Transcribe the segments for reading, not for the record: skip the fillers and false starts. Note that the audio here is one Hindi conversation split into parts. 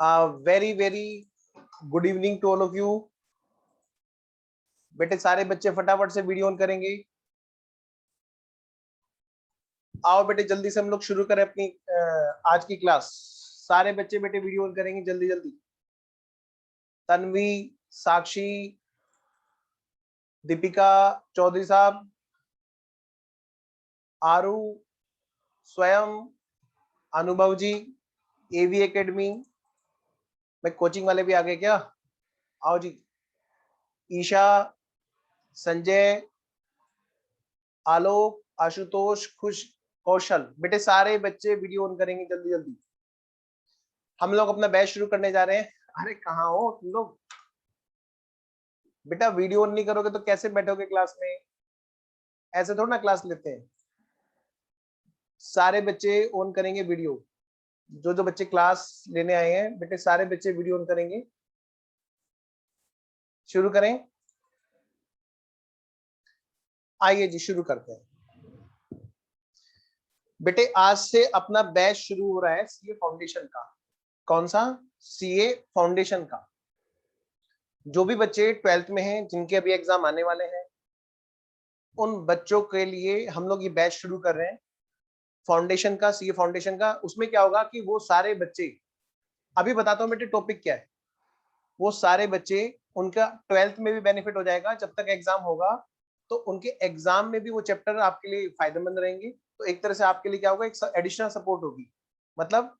Very very good evening to all of you. बेटे सारे बच्चे फटाफट से वीडियो ऑन करेंगे। आओ बेटे जल्दी से हम लोग शुरू करें अपनी आज की क्लास। सारे बच्चे बेटे वीडियो ऑन करेंगे जल्दी जल्दी। तन्वी, साक्षी, दीपिका चौधरी साहब, आरू, स्वयं, अनुभव जी, एवी एकेडमी में कोचिंग वाले भी आ गए क्या? आओ जी। ईशा, संजय, आलोक, आशुतोष, खुश, कौशल, बेटे सारे बच्चे वीडियो ऑन करेंगे जल्दी जल्दी। हम लोग अपना बैच शुरू करने जा रहे हैं। अरे कहाँ हो तुम लोग? बेटा वीडियो ऑन नहीं करोगे तो कैसे बैठोगे क्लास में? ऐसे थोड़ा ना क्लास लेते हैं। सारे बच्चे ऑन करेंगे वीडियो। जो जो बच्चे क्लास लेने आए हैं बेटे सारे बच्चे वीडियो ऑन करेंगे। शुरू करें? आइए जी शुरू करते हैं। बेटे आज से अपना बैच शुरू हो रहा है सीए फाउंडेशन का। कौन सा? सीए फाउंडेशन का। जो भी बच्चे 12th में हैं, जिनके अभी एग्जाम आने वाले हैं, उन बच्चों के लिए हम लोग ये बैच शुरू कर रहे हैं फाउंडेशन का, सीए फाउंडेशन का। उसमें क्या होगा कि वो सारे बच्चे, अभी बताता हूँ बेटे टॉपिक क्या है। वो सारे बच्चे, उनका 12th में भी बेनिफिट हो जाएगा। जब तक एग्जाम होगा तो उनके एग्जाम में भी वो चैप्टर आपके लिए फायदेमंद रहेंगे। तो एक तरह से आपके लिए क्या होगा, एक एडिशनल सपोर्ट होगी। मतलब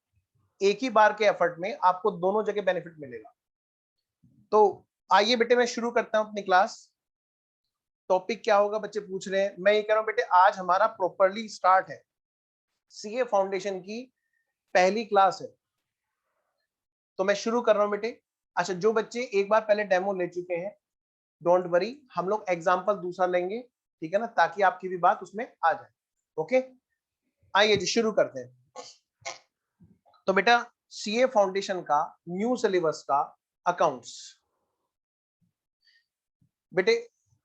एक ही बार के एफर्ट में आपको दोनों जगह बेनिफिट मिलेगा। तो आइए बेटे मैं शुरू करता हूं अपनी क्लास। टॉपिक क्या होगा बच्चे पूछ रहे हैं। मैं ये कह रहा हूं बेटे आज हमारा प्रॉपरली स्टार्ट है, सीए फाउंडेशन की पहली क्लास है। तो मैं शुरू कर रहा हूं बेटे। अच्छा, जो बच्चे एक बार पहले डेमो ले चुके हैं, डोंट वरी, हम लोग एग्जाम्पल दूसरा लेंगे, ठीक है ना, ताकि आपकी भी बात उसमें आ जाए। ओके, आइए जी शुरू करते हैं। तो बेटा सीए फाउंडेशन का न्यू सिलेबस का अकाउंट्स। बेटे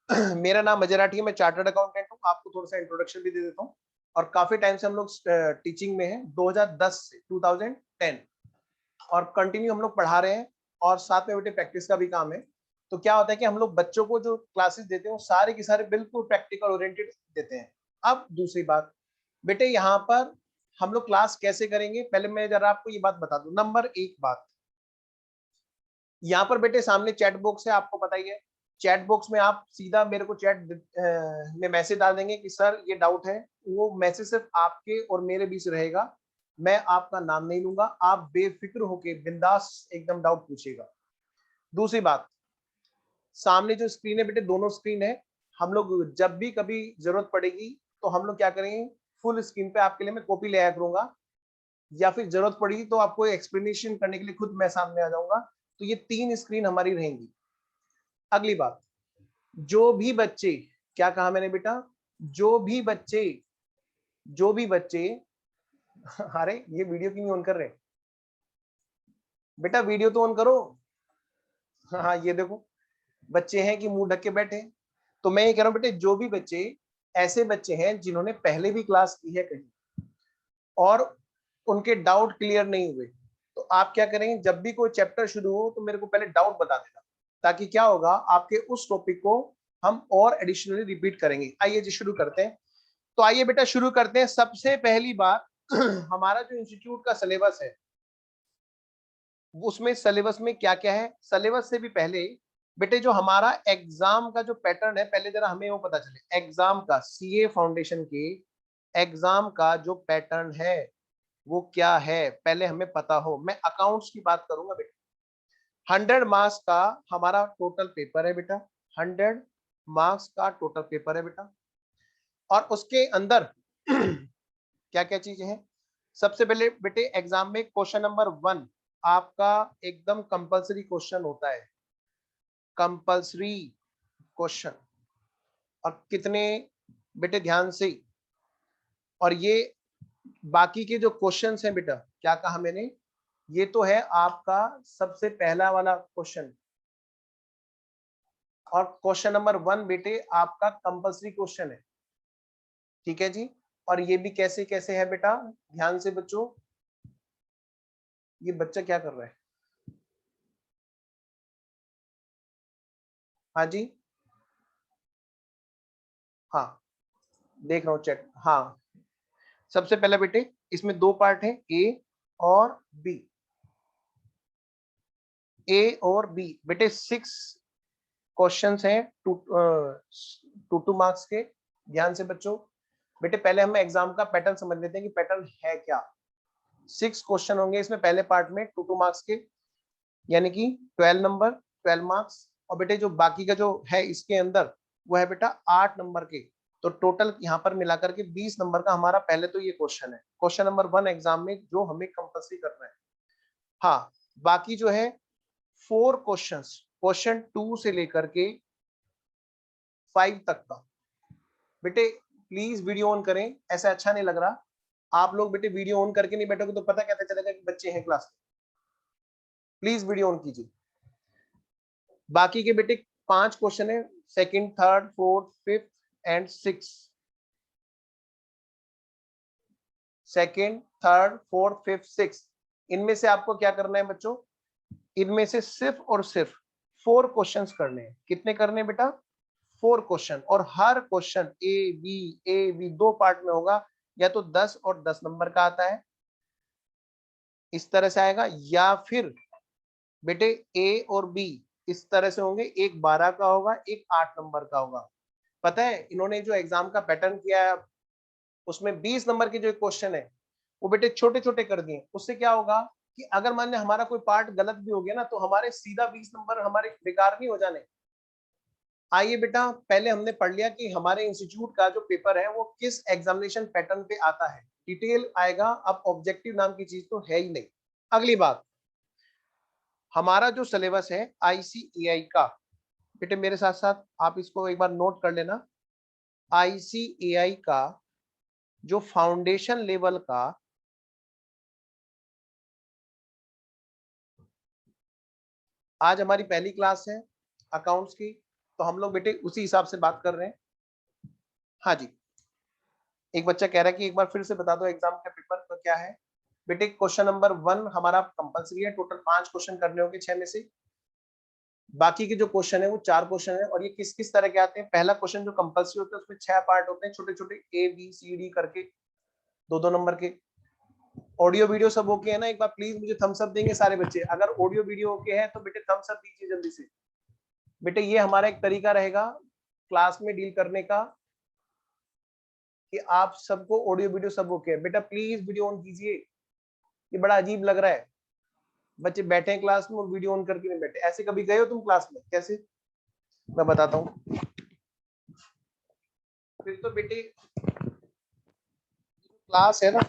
मेरा नाम अजय राठी है, मैं चार्टर्ड अकाउंटेंट हूँ। आपको थोड़ा सा इंट्रोडक्शन भी दे देता हूँ। और काफी टाइम से हम लोग टीचिंग में हैं, 2010 से 2010, और कंटिन्यू हम लोग पढ़ा रहे हैं। और साथ में बेटे प्रैक्टिस का भी काम है। तो क्या होता है कि हम लोग बच्चों को जो क्लासेस देते हैं वो सारे के सारे बिल्कुल प्रैक्टिकल ओरिएंटेड देते हैं। अब दूसरी बात बेटे, यहाँ पर हम लोग क्लास कैसे करेंगे, पहले मैं जरा आपको ये बात बता दूं। नंबर एक बात, यहाँ पर बेटे सामने चैट बॉक्स है, आपको पता ही है। चैट बॉक्स में आप सीधा मेरे को चैट में मैसेज डाल देंगे कि सर ये डाउट है। वो मैसेज सिर्फ आपके और मेरे बीच रहेगा। मैं आपका नाम नहीं लूंगा। आप बेफिक्र होके बिंदास एकदम डाउट पूछिएगा। दूसरी बात, सामने जो स्क्रीन है बेटे, दोनों स्क्रीन है। हम लोग जब भी कभी जरूरत पड़ेगी तो हम लोग क्या करेंगे, फुल स्क्रीन पे आपके लिए मैं कॉपी ले आया करूंगा, या फिर जरूरत पड़ी तो आपको एक्सप्लेनेशन करने के लिए खुद मैं सामने आ जाऊंगा। तो ये 3 स्क्रीन हमारी रहेंगी। अगली बात, जो भी बच्चे, क्या कहा मैंने बेटा, जो भी बच्चे अरे ये वीडियो क्यों नहीं ऑन कर रहे बेटा? वीडियो तो ऑन करो। हाँ ये देखो, बच्चे हैं कि मुंह ढक के बैठे। तो मैं ये कह रहा हूँ बेटे, जो भी बच्चे, ऐसे बच्चे हैं जिन्होंने पहले भी क्लास की है कहीं और उनके डाउट क्लियर नहीं हुए, तो आप क्या करेंगे, जब भी कोई चैप्टर शुरू हो तो मेरे को पहले डाउट बता देना, ताकि क्या होगा, आपके उस टॉपिक को हम और एडिशनली रिपीट करेंगे। आइए जी शुरू करते हैं। तो आइए बेटा शुरू करते हैं। सबसे पहली बात हमारा जो इंस्टीट्यूट का सिलेबस है, उसमें सिलेबस में क्या क्या है। सिलेबस से भी पहले बेटे जो हमारा एग्जाम का जो पैटर्न है, पहले जरा हमें वो पता चले। एग्जाम का, सीए फाउंडेशन के एग्जाम का जो पैटर्न है वो क्या है, पहले हमें पता हो। मैं अकाउंट्स की बात करूंगा बेटा। 100 मार्क्स का हमारा टोटल पेपर है बेटा। 100 मार्क्स का टोटल पेपर है बेटा। और उसके अंदर क्या क्या चीजें हैं। सबसे पहले बेटे एग्जाम में क्वेश्चन नंबर 1 आपका एकदम कंपलसरी क्वेश्चन होता है, कंपलसरी क्वेश्चन। और कितने बेटे ध्यान से, और ये बाकी के जो क्वेश्चंस हैं बेटा, क्या कहा मैंने, ये तो है आपका सबसे पहला वाला क्वेश्चन। और क्वेश्चन नंबर 1 बेटे आपका कंपलसरी क्वेश्चन है, ठीक है जी। और ये भी कैसे कैसे है बेटा, ध्यान से बच्चों। ये बच्चा क्या कर रहा है? हाँ जी, हाँ देख रहा हूँ चैट। हाँ सबसे पहले बेटे इसमें दो पार्ट है, ए और बी। ए और बी बेटे 6 क्वेश्चंस हैं, टू मार्क्स के। ध्यान से बच्चों, बेटे पहले हम एग्जाम का पैटर्न समझ लेते हैं कि पैटर्न है क्या। 6 क्वेश्चन होंगे इसमें पहले पार्ट में, टू मार्क्स के, यानी कि 12 नंबर, 12 मार्क्स। और बेटे जो बाकी का जो है इसके अंदर वो है बेटा 8 नंबर के। तो टोटल यहाँ पर मिलाकर के 20 नंबर का हमारा पहले तो ये क्वेश्चन है, क्वेश्चन नंबर 1 एग्जाम में जो हमें कंपल्सरी करना है। हाँ बाकी जो है 4 क्वेश्चंस, क्वेश्चन 2 से लेकर के 5 तक का। बेटे प्लीज वीडियो ऑन करें, ऐसा अच्छा नहीं लग रहा। आप लोग बेटे वीडियो ऑन करके नहीं बैठोगे तो पता कैसे चलेगा कि बच्चे हैं क्लास में। प्लीज वीडियो ऑन कीजिए। बाकी के बेटे 5 क्वेश्चन है, second, third, fourth, fifth and six. Second, third, fourth, fifth, six, इनमें से आपको क्या करना है बच्चों, इनमें से सिर्फ और सिर्फ 4 क्वेश्चंस करने हैं। कितने करने हैं बेटा, 4 क्वेश्चन। और हर क्वेश्चन ए बी दो पार्ट में होगा, या तो 10 और 10 नंबर का आता है, इस तरह से आएगा, या फिर बेटे ए और बी इस तरह से होंगे, एक 12 का होगा, एक 8 नंबर का होगा। पता है इन्होंने जो एग्जाम का पैटर्न किया है उसमें 20 नंबर के जो क्वेश्चन है वो बेटे छोटे छोटे कर दिए। उससे क्या होगा कि अगर मान लिया हमारा कोई पार्ट गलत भी हो गया ना तो हमारे सीधा 20 नंबर हमारे बेकार नहीं हो जाने। आइए बेटा पहले हमने पढ़ लिया कि हमारे इंस्टीट्यूट का जो पेपर है वो किस एग्जामिनेशन पैटर्न पे आता है, डिटेल आएगा। अब ऑब्जेक्टिव नाम की चीज तो है ही नहीं। अगली बात, हमारा जो सिलेबस है आईसीएआई का, बेटे मेरे साथ साथ आप इसको एक बार नोट कर लेना। आईसीएआई का जो फाउंडेशन लेवल का, आज हमारी पहली क्लास है अकाउंट्स की, तो हम लोग बेटे उसी हिसाब से बात कर रहे हैं। हाँ जी, एक बच्चा कह रहा है कि एक बार फिर से बता दो एग्जाम का पेपर तो क्या है। बेटे क्वेश्चन नंबर 1 हमारा कंपलसरी है, टोटल 5 क्वेश्चन करने होंगे 6 में से। बाकी के जो क्वेश्चन है वो 4 क्वेश्चन है, और ये किस किस तरह के आते हैं। पहला क्वेश्चन जो कंपलसरी होता है उसमें 6 पार्ट होते हैं, छोटे छोटे ए बी सी डी करके, दो दो नंबर के। ऑडियो वीडियो सब ओके है ना, एक बार प्लीज मुझे थम्स अप देंगे सारे बच्चे, अगर ऑडियो वीडियो ओके है तो बेटे थम्स अप दीजिए जल्दी से। बेटे ये हमारा एक तरीका रहेगा क्लास में डील करने का कि आप सबको ऑडियो वीडियो सब ओके है। बेटा प्लीज वीडियो ऑन कीजिए, ये बड़ा अजीब लग रहा है, बच्चे बैठे हैं क्लास में और वीडियो ऑन करके नहीं बैठे। ऐसे कभी गए हो तुम क्लास में, कैसे, मैं बताता हूँ। फिर तो बेटे क्लास है ना,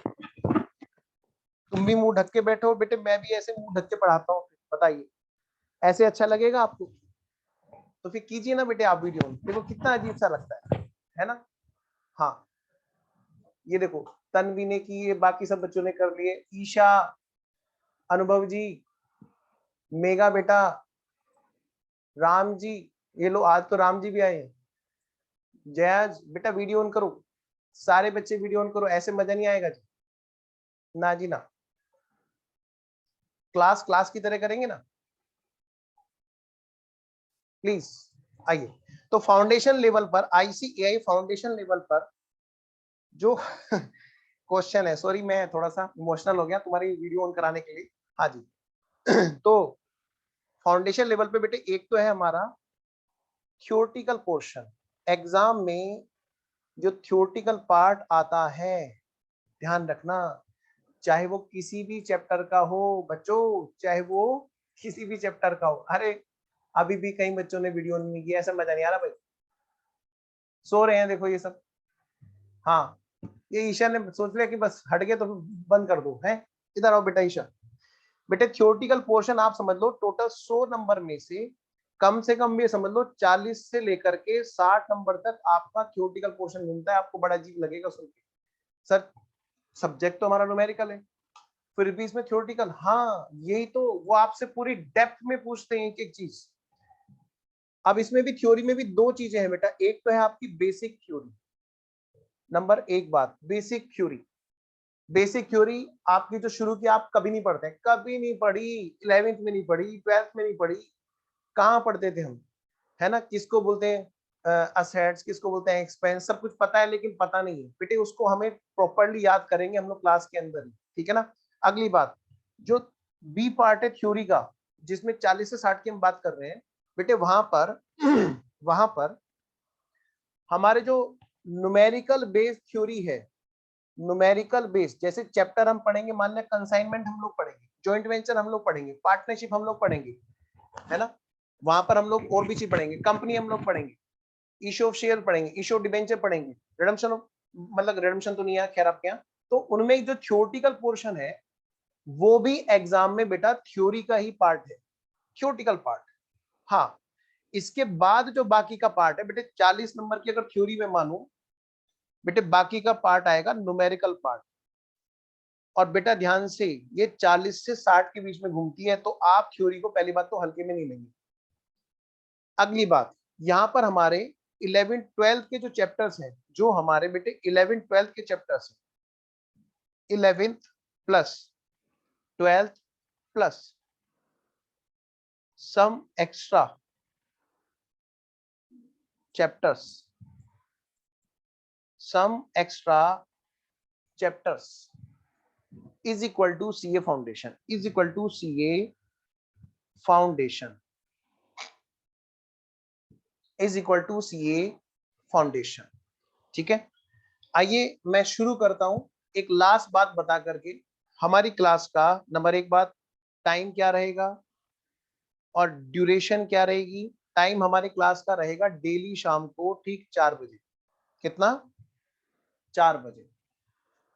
तुम भी मुंह ढक के बैठो, बेटे मैं भी ऐसे मुंह ढक के पढ़ाता हूँ, बताइए ऐसे अच्छा लगेगा आपको? तो फिर कीजिए ना बेटे आप वीडियो, देखो कितना अजीब सा लगता है ना। हाँ ये देखो तन्वी ने की, ये बाकी सब बच्चों ने कर लिए, ईशा, अनुभव जी, मेगा बेटा, राम जी, ये लो आज तो राम जी भी आए हैं। जयाज बेटा वीडियो ऑन करो, सारे बच्चे वीडियो ऑन करो, ऐसे मजा नहीं आएगा जी, ना जी ना। क्लास क्लास की तरह करेंगे ना, प्लीज आइए। तो फाउंडेशन लेवल पर, आईसीएआई फाउंडेशन लेवल पर जो क्वेश्चन है, सॉरी मैं थोड़ा सा इमोशनल हो गया तुम्हारी वीडियो ऑन कराने के लिए। हाँ जी तो फाउंडेशन लेवल पे बेटे एक तो है हमारा थ्योरेटिकल पोर्शन। एग्जाम में जो थ्योरेटिकल पार्ट आता है, ध्यान रखना, चाहे वो किसी भी चैप्टर का हो बच्चों, चाहे वो किसी भी चैप्टर का हो। अरे अभी भी कई बच्चों ने वीडियो नहीं किया, ऐसा मजा नहीं आ रहा भाई, सो रहे हैं देखो ये सब। हाँ ये ईशा ने सोच लिया कि बस हट गए तो बंद कर दो, है इधर आओ बेटा ईशा। बेटे थ्योरेटिकल पोर्शन आप समझ लो टोटल 100 नंबर में से कम भी समझ लो 40 से लेकर के 60 नंबर तक आपका थ्योरेटिकल पोर्शन मिलता है। आपको बड़ा अजीब लगेगा सुन के, सर सब्जेक्ट तो हमारा न्यूमेरिकल है फिर भी इसमें थ्योरेटिकल। हाँ यही तो, वो आपसे पूरी डेप्थ में पूछते हैं एक एक चीज। अब इसमें भी थ्योरी में भी दो चीजें हैं बेटा, एक तो है आपकी बेसिक थ्योरी, नंबर एक बात बेसिक थ्योरी। बेसिक थ्योरी आपकी जो शुरू की आप कभी नहीं पढ़ते, कभी नहीं पढ़ी, 11th में नहीं पढ़ी, 12th में नहीं पढ़ी, कहाँ पढ़ते थे हम? है ना, किसको बोलते हैं असेट्स, किसको बोलते हैं एक्सपेंस, सब कुछ पता है लेकिन पता नहीं है बेटे, उसको हमें प्रॉपर्ली याद करेंगे हम लोग क्लास के अंदर ही, ठीक है ना। अगली बात, जो बी पार्ट है थ्योरी का, जिसमें 40 से 60 की हम बात कर रहे हैं बेटे, वहां पर वहां पर हमारे जो न्यूमेरिकल बेस्ड थ्योरी है, न्यूमेरिकल बेस्ड, जैसे चैप्टर हम पढ़ेंगे, मान लिया कंसाइनमेंट हम लोग पढ़ेंगे, जॉइंट वेंचर हम लोग पढ़ेंगे, पार्टनरशिप हम लोग पढ़ेंगे, है ना, वहां पर हम लोग और भी चीज पढ़ेंगे, कंपनी हम लोग पढ़ेंगे, इशू ऑफ शेयर पढ़ेंगे, इशू ऑफ डिबेंचर पढ़ेंगे, रिडम्पशन मतलब रिडम्पशन तो नहीं है खैर आपके यहाँ, तो उनमें जो थ्योरेटिकल पोर्शन है वो भी एग्जाम में बेटा थ्योरी का ही पार्ट है, थ्योरेटिकल पार्ट। हाँ, इसके बाद जो बाकी का पार्ट है बेटे, 40 नंबर की अगर थ्योरी में मानूं बेटे, बाकी का पार्ट आएगा न्यूमेरिकल पार्ट। और बेटा ध्यान से, ये 40 से 60 के बीच में घूमती है, तो आप थ्योरी को पहली बात तो हल्के में नहीं लेंगे। अगली बात, यहाँ पर हमारे 11 12 के जो चैप्टर्स हैं, जो हमारे बेटे 11 12 के चैप्टर्स हैं, 11th plus 12th plus some extra chapters, some extra chapters is equal to CA foundation, is equal to CA foundation, is equal to CA foundation. ठीक है, आइए मैं शुरू करता हूं एक लास्ट बात बता करके। हमारी क्लास का नंबर एक बात, टाइम क्या रहेगा और ड्यूरेशन क्या रहेगी। टाइम हमारी क्लास का रहेगा डेली शाम को ठीक 4 बजे। कितना? 4 बजे।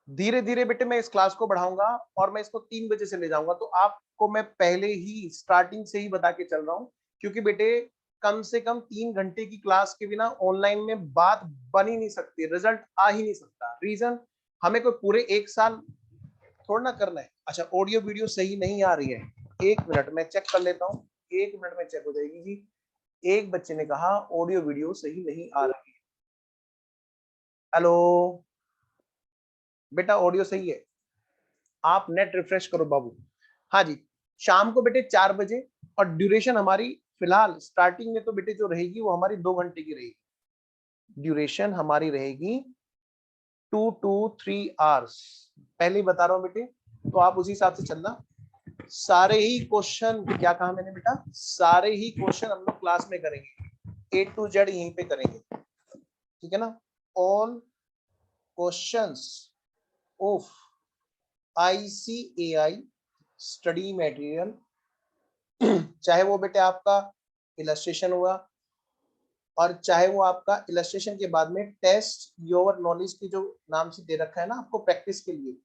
धीरे धीरे बेटे मैं इस क्लास को बढ़ाऊंगा और मैं इसको 3 बजे से ले जाऊंगा, तो आपको मैं पहले ही स्टार्टिंग से ही बता के चल रहा हूं, क्योंकि बेटे कम से कम 3 घंटे की क्लास के बिना ऑनलाइन में बात बन ही नहीं सकती, रिजल्ट आ ही नहीं सकता। रीजन, हमें कोई पूरे 1 साल थोड़ा ना करना है। अच्छा, ऑडियो वीडियो सही नहीं आ रही है, 1 मिनट मैं चेक कर लेता हूँ, 1 मिनट में चेक हो जाएगी जी। एक बच्चे ने कहा ऑडियो वीडियो सही नहीं आ रही है। हेलो बेटा, ऑडियो सही है, आप नेट रिफ्रेश करो बाबू। हाँ जी, शाम को बेटे 4 बजे। और ड्यूरेशन हमारी फिलहाल स्टार्टिंग में तो बेटे जो रहेगी वो हमारी 2 घंटे की रहेगी। ड्यूरेशन हमारी रहेगी 2 to 3 hours, पहले ही बता रहा हूँ बेटे, तो आप उसी हिसाब से चलना। सारे ही क्वेश्चन, क्या कहा मैंने बेटा, सारे ही क्वेश्चन हम लोग क्लास में करेंगे, A to Z यहीं पे करेंगे, ठीक है ना। All questions of ICAI study material, चाहे वो बेटे आपका इलस्ट्रेशन हुआ और चाहे वो आपका इलस्ट्रेशन के बाद में टेस्ट योर नॉलेज की जो नाम से दे रखा है ना आपको प्रैक्टिस के लिए,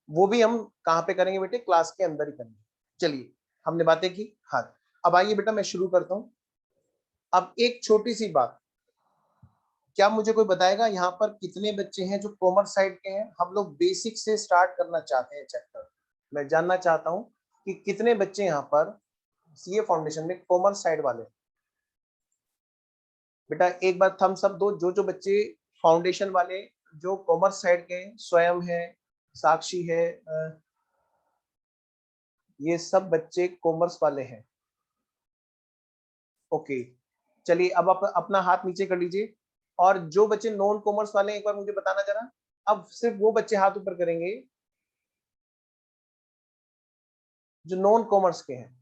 वो भी हम कहाँ पे करेंगे बेटे, क्लास के अंदर ही करेंगे। चलिए, हमने बातें की। हाँ, अब आइए बेटा मैं शुरू करता हूँ। अब एक छोटी सी बात, क्या मुझे कोई बताएगा यहाँ पर कितने बच्चे हैं जो कॉमर्स साइड के हैं? हम लोग बेसिक से स्टार्ट करना चाहते हैं चैप्टर। मैं जानना चाहता हूँ कि कितने बच्चे यहाँ पर सीए फाउंडेशन में कॉमर्स साइड वाले। बेटा एक बार थम्स अप दो, जो जो बच्चे फाउंडेशन वाले जो कॉमर्स साइड के, स्वयं है, साक्षी है, ये सब बच्चे कॉमर्स वाले हैं। ओके, चलिए अब आप अपना हाथ नीचे कर लीजिए। और जो बच्चे नॉन कॉमर्स वाले हैं एक बार मुझे बताना जरा। अब सिर्फ वो बच्चे हाथ ऊपर करेंगे जो नॉन कॉमर्स के हैं।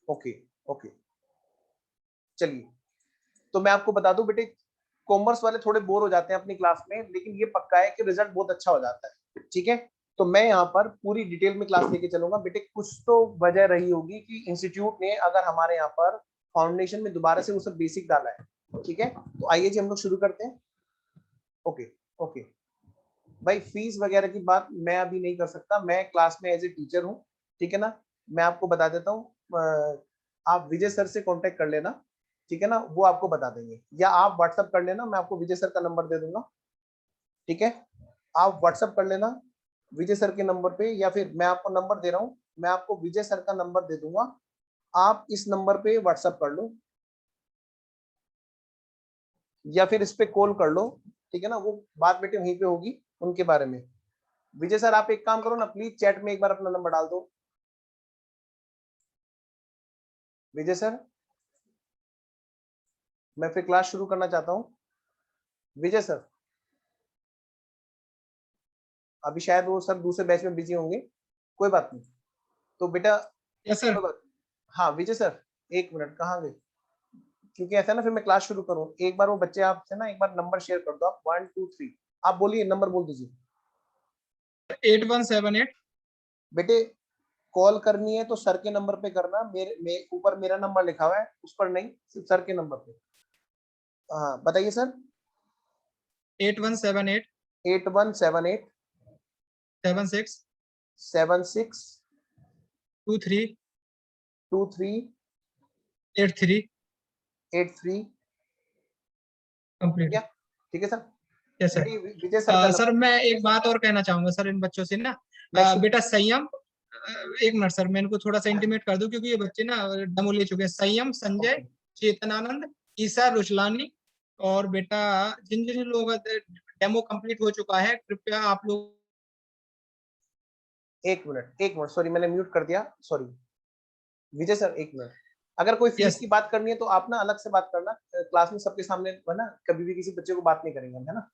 ओके ओके, चलिए, तो मैं आपको बता दूं बेटे, कॉमर्स वाले थोड़े बोर हो जाते हैं अपनी क्लास में, लेकिन ये पक्का है कि रिजल्ट बहुत अच्छा हो जाता है। ठीक है, तो मैं यहाँ पर पूरी डिटेल में क्लास लेके चलूंगा बेटे। कुछ तो वजह रही होगी कि इंस्टीट्यूट ने अगर हमारे यहाँ पर फाउंडेशन में दोबारा से वो सब बेसिक डाला है। ठीक है, तो आइए जी हम लोग शुरू करते हैं। ओके ओके भाई, फीस वगैरह की बात मैं अभी नहीं कर सकता, मैं क्लास में एज ए टीचर हूँ, ठीक है ना। मैं आपको बता देता हूँ, आप विजय सर से कांटेक्ट कर लेना, ठीक है ना, वो आपको बता देंगे, या आप व्हाट्सअप कर लेना, मैं आपको विजय सर का नंबर दे दूंगा। ठीक है, आप व्हाट्सअप कर लेना विजय सर के नंबर पे, या फिर मैं आपको नंबर दे रहा हूँ, मैं आपको विजय सर का नंबर दे दूंगा, आप इस नंबर पे व्हाट्सअप कर लो या फिर इस पे कॉल कर लो। ठीक है ना, वो बात बेटे वहीं पे होगी उनके बारे में। विजय सर आप एक काम करो ना, प्लीज चैट में एक बार अपना नंबर डाल दो। विजय सर, मैं फिर क्लास शुरू करना चाहता हूँ। विजय सर, अभी शायद वो सर दूसरे बैच में बिजी होंगे, कोई बात नहीं। तो बेटा यस सर। हाँ विजय सर, एक मिनट, कहाँ गए? क्योंकि ऐसा ना फिर मैं क्लास शुरू करूँ, एक बार वो बच्चे आपसे ना एक बार नंबर शेयर कर दो आप, 1 2 3, आप बोलिए, नंबर बोल दीजिए। 8178। बेटे कॉल करनी है तो सर के नंबर पे करना, मेरे ऊपर मेरा नंबर लिखा हुआ है, उस पर नहीं, सिर्फ सर के नंबर पे। हाँ बताइए सर। 8178 8178 76 76 23 23 83 83। कंप्लीट। ठीक है सर। Yes sir. बेटी विजय सर का सर नंबर। मैं एक बात और कहना चाहूंगा सर इन बच्चों से ना, मैं बेटा संयम, एक मिनट सर मैं इनको थोड़ा सा इंटीमेट कर दूं क्योंकि ये बच्चे ना डेमो ले चुके हैं। संयम, संजय, चेतनानंद, ईसा, रुचलानी, और बेटा जिन जिन लोगों का डेमो कंप्लीट हो चुका है कृपया आप लोग। एक मिनट, एक मिनट, सॉरी मैंने म्यूट कर दिया, सॉरी। विजय सर एक मिनट, अगर कोई फीस यस की बात करनी है तो आप ना अलग से बात करना, क्लास में सबके सामने है ना, कभी भी किसी बच्चे को बात नहीं करेंगे, है ना।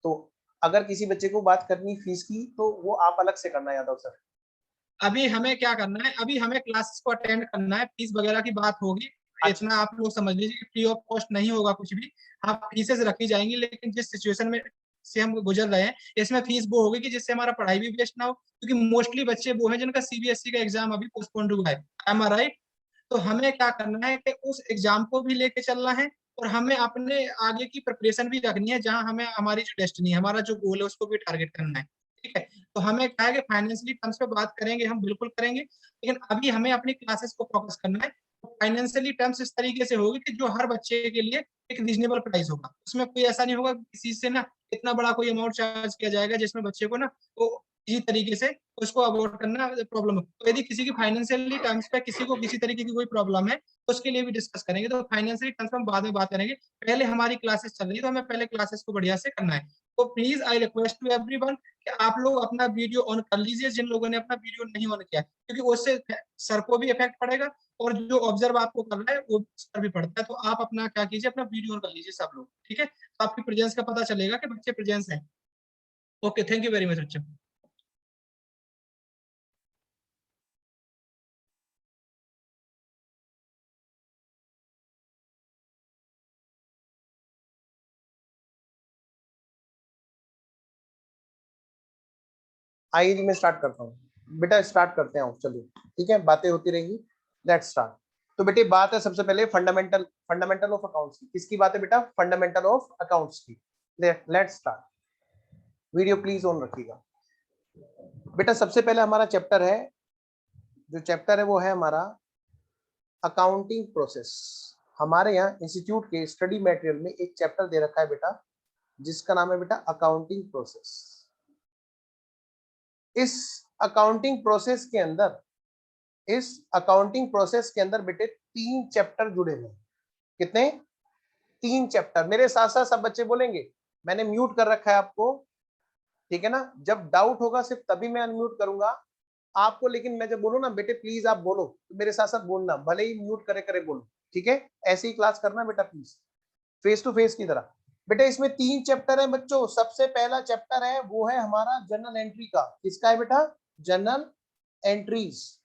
तो अगर किसी बच्चे को बात करनी फीस की तो वो आप अलग से करना यादव सर। अभी हमें क्या करना है, अभी हमें क्लासेस को अटेंड करना है, फीस वगैरह की बात होगी। अच्छा इतना आप लोग समझ लीजिए कि फ्री ऑफ कॉस्ट नहीं होगा कुछ भी। हाँ फीसेस रखी जाएंगी लेकिन जिस सिचुएशन में से हम गुजर रहे हैं इसमें फीस वो होगी कि जिससे हमारा पढ़ाई भी वेस्ट ना हो, क्योंकि मोस्टली बच्चे वो हैं जिनका सीबीएसई का एग्जाम अभी पोस्टपोन्ड हुआ है। एम आई राइट? तो हमें क्या करना है कि उस एग्जाम को भी लेके चलना है और हमें अपने आगे की प्रिपरेशन भी रखनी है, जहां हमें हमारी जो डेस्टिनी है, हमारा जो गोल है उसको भी टारगेट करना है। ठीक है, तो हमें क्या है कि फाइनेंशियली टर्म्स पे बात करेंगे, हम बिल्कुल करेंगे, लेकिन अभी हमें अपनी क्लासेस को फोकस करना है। तो फाइनेंशियली टर्म्स इस तरीके से होगी कि जो हर बच्चे के लिए एक रीजनेबल प्राइस होगा, उसमें कोई ऐसा नहीं होगा कि किसी से ना इतना बड़ा कोई अमाउंट चार्ज किया जाएगा जिसमें बच्चे को ना वो इसी तरीके से उसको अवॉइड करना प्रॉब्लम है। तो यदि किसी की फाइनेंशियली टर्म्स पे किसी को किसी तरीके की कोई प्रॉब्लम है तो उसके लिए भी डिस्कस करेंगे। तो फाइनेंशियली टर्म्स में बाद में बात करेंगे, पहले हमारी क्लासेस चल रही है तो हमें पहले क्लासेस को बढ़िया से करना है। तो please I request to everyone कि आप लोग अपना वीडियो ऑन कर लीजिए जिन लोगों ने अपना वीडियो नहीं ऑन किया, क्योंकि उससे सर को भी इफेक्ट पड़ेगा और जो ऑब्जर्व आपको कर रहा है वो सर भी पड़ता है। तो आप अपना क्या कीजिए, अपना वीडियो ऑन कर लीजिए सब लोग, ठीक है, तो आपकी प्रेजेंस का पता चलेगा कि बच्चे प्रेजेंस है। Okay, thank you very much बच्चों। आइए जी मैं स्टार्ट करता हूँ। बेटा स्टार्ट करते हैं, चलिए ठीक है, बातें होती रहेंगी, लेट्स स्टार्ट। तो बेटे बात है सबसे पहले फंडामेंटल फंडामेंटल ऑफ अकाउंट्स की। किसकी बात है बेटा? फंडामेंटल ऑफ अकाउंट्स की। Let's start. Video please on रखिएगा। बेटा सबसे पहले हमारा चैप्टर है, जो चैप्टर है वो है हमारा अकाउंटिंग प्रोसेस। हमारे यहाँ इंस्टीट्यूट के स्टडी मटेरियल में एक चैप्टर दे रखा है बेटा, जिसका नाम है बेटा अकाउंटिंग प्रोसेस। इस अकाउंटिंग प्रोसेस के अंदर इस अकाउंटिंग प्रोसेस के अंदर बेटे 3 चैप्टर जुड़े हुए हैं। कितने? 3 चैप्टर। मेरे साथ साथ सब बच्चे बोलेंगे। मैंने म्यूट कर रखा है आपको, ठीक है ना। जब डाउट होगा सिर्फ तभी मैं अनम्यूट करूंगा आपको, लेकिन मैं जब बोलूँ ना बेटे प्लीज आप बोलो तो मेरे साथ साथ बोलना, भले ही म्यूट करे करे बोलो, ठीक है। ऐसी ही क्लास करना बेटा प्लीज, फेस टू फेस की तरह। बेटा इसमें 3 चैप्टर है बच्चों। सबसे पहला चैप्टर है वो है हमारा जर्नल एंट्री का। किसका है बेटा? Journal entries.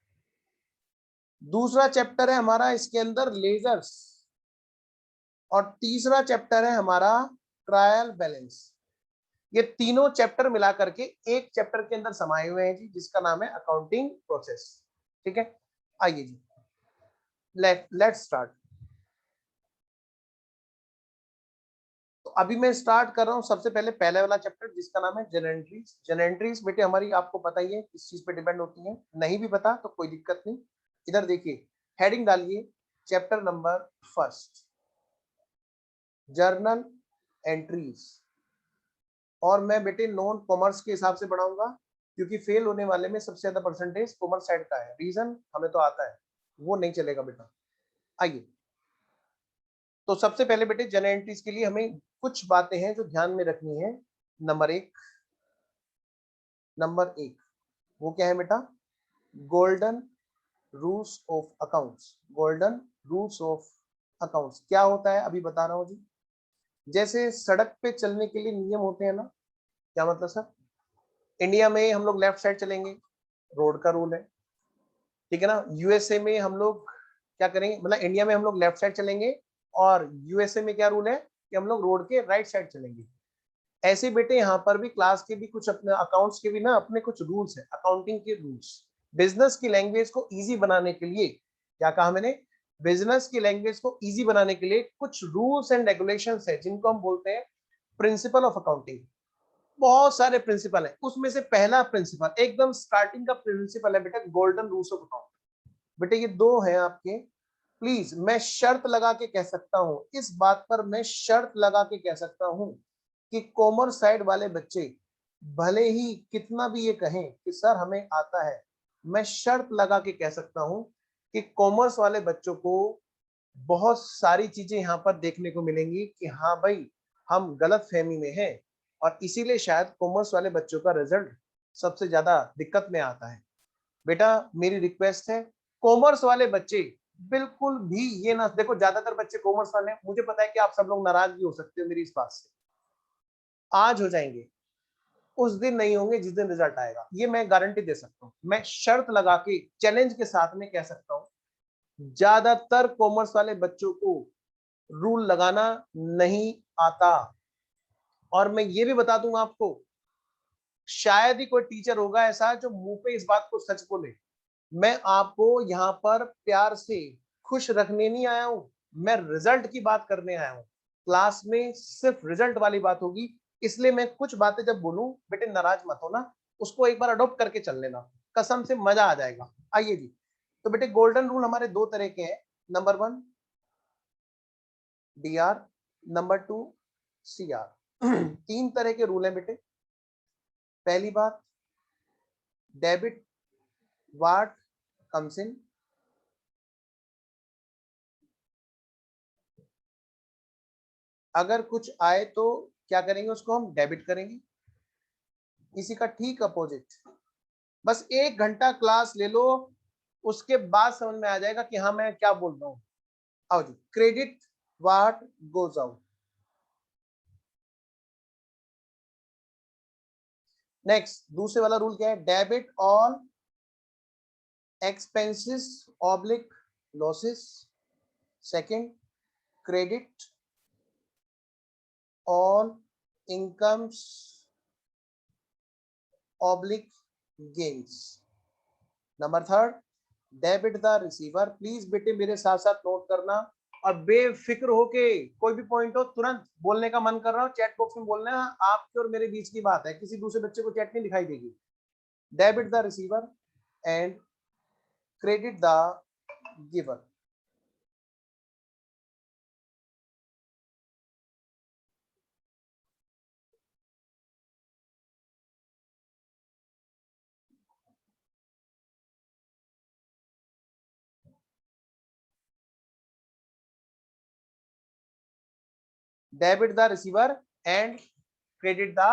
दूसरा चैप्टर है हमारा इसके अंदर लेजर्स, और तीसरा चैप्टर है हमारा ट्रायल बैलेंस। ये तीनों चैप्टर मिला करके एक चैप्टर के अंदर समाये हुए हैं जी, जिसका नाम है अकाउंटिंग प्रोसेस। ठीक है, आइए जी लेट्स स्टार्ट। तो अभी मैं स्टार्ट कर रहा हूं सबसे पहले पहले वाला चैप्टर, जिसका नाम है जनरेंट्रीज। जनरेंट्रीज बेटे हमारी आपको पता ही है किस चीज पे डिपेंड होती है, नहीं भी पता तो कोई दिक्कत नहीं। इधर देखिए, हेडिंग डालिए, chapter number first, journal entries. और मैं बेटे नॉन कॉमर्स के हिसाब से बढ़ाऊंगा, क्योंकि फेल होने वाले में सबसे ज्यादा परसेंटेज कॉमर्स साइड का है। रीजन हमें तो आता है, वो नहीं चलेगा बेटा। आइए, तो सबसे पहले बेटे जनरल एंट्रीज के लिए हमें कुछ बातें हैं जो ध्यान में रखनी है। नंबर एक, वो क्या है बेटा? Golden rules of accounts, golden rules of accounts क्या होता है अभी बता रहा हूं जी। जैसे सड़क पे चलने के लिए नियम होते हैं ना, क्या मतलब सर, इंडिया में हम लोग लेफ्ट साइड चलेंगे, रोड का रूल है, ठीक है ना। यूएसए में हम लोग क्या करेंगे, मतलब इंडिया में हम लोग लेफ्ट साइड चलेंगे और यूएसए में क्या रूल है कि हम लोग रोड के राइट साइड चलेंगे। ऐसे बेटे यहाँ पर भी क्लास के भी कुछ अपने अकाउंट्स के भी ना अपने कुछ रूल्स है, अकाउंटिंग के रूल्स। बिजनेस की लैंग्वेज को इजी बनाने के लिए, क्या कहा मैंने, बिजनेस की लैंग्वेज को इजी बनाने के लिए कुछ रूल्स एंड रेगुलेशंस है जिनको हम बोलते हैं प्रिंसिपल ऑफ अकाउंटिंग। बहुत सारे प्रिंसिपल है, उसमें से पहला प्रिंसिपल एकदम स्टार्टिंग का प्रिंसिपल है बेटा गोल्डन रूल्स ऑफ अकाउंट। बेटे ये दो हैं आपके, प्लीज मैं शर्त लगा के कह सकता हूं, इस बात पर मैं शर्त लगा के कह सकता हूं कि कॉमर्स साइड वाले बच्चे भले ही कितना भी ये कहें कि सर हमें आता है, मैं शर्त लगा के कह सकता हूं कि कॉमर्स वाले बच्चों को बहुत सारी चीजें यहाँ पर देखने को मिलेंगी कि हाँ भाई हम गलत फहमी में हैं, और इसीलिए शायद कॉमर्स वाले बच्चों का रिजल्ट सबसे ज्यादा दिक्कत में आता है। बेटा मेरी रिक्वेस्ट है, कॉमर्स वाले बच्चे बिल्कुल भी ये ना देखो, ज्यादातर बच्चे कॉमर्स वाले, मुझे पता है कि आप सब लोग नाराज भी हो सकते हो मेरी इस बात से, आज हो जाएंगे, उस दिन नहीं होंगे जिस दिन रिजल्ट आएगा, ये मैं गारंटी दे सकता हूं, मैं शर्त लगा के चैलेंज के साथ में कह सकता हूं ज्यादातर कॉमर्स वाले बच्चों को रूल लगाना नहीं आता। और मैं ये भी बता दूंगा आपको, शायद ही कोई टीचर होगा ऐसा जो मुंह पे इस बात को सच बोले। मैं आपको यहाँ पर प्यार से खुश रखने नहीं आया हूं, मैं रिजल्ट की बात करने आया हूं। क्लास में सिर्फ रिजल्ट वाली बात होगी, इसलिए मैं कुछ बातें जब बोलूं बेटे नाराज मत हो ना, उसको एक बार अडॉप्ट करके चल लेना, कसम से मजा आ जाएगा। आइए जी, तो बेटे गोल्डन रूल हमारे दो तरह के हैं, नंबर 1 डीआर, नंबर 2 सीआर। तीन तरह के रूल हैं बेटे। पहली बात, डेबिट व्हाट कम्स इन, अगर कुछ आए तो क्या करेंगे, उसको हम डेबिट करेंगे। इसी का ठीक अपोजिट, बस 1 घंटा क्लास ले लो, उसके बाद समझ में आ जाएगा कि हाँ मैं क्या बोल रहा हूं। आओ जी, credit what goes out. Next दूसरे वाला रूल क्या है, debit all expenses oblique losses. Second, credit all incomes oblique gains. Number 3, debit the receiver. Please बेटे मेरे साथ साथ नोट करना, और बेफिक्र होके कोई भी पॉइंट हो तुरंत बोलने का मन कर रहा हो चैट बॉक्स में बोलना है, आपके और मेरे बीच की बात है, किसी दूसरे बच्चे को चैट नहीं दिखाई देगी। Debit the receiver and credit the giver. Debit the receiver and credit the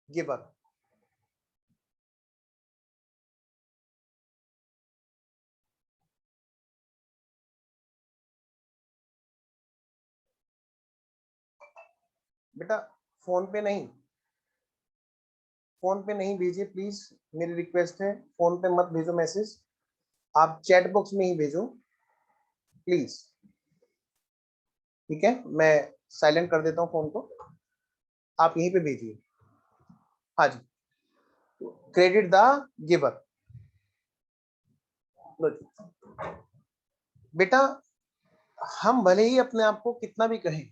giver. बेटा फोन पे नहीं, फोन पे नहीं भेजिए प्लीज, मेरी रिक्वेस्ट है, फोन पे मत भेजो मैसेज, आप चैट बॉक्स में ही भेजो प्लीज, ठीक है। मैं साइलेंट कर देता हूँ फोन को, आप यहीं पे भेजिए। हाँ जी, क्रेडिट द गिवर। बेटा हम भले ही अपने आप को कितना भी कहें,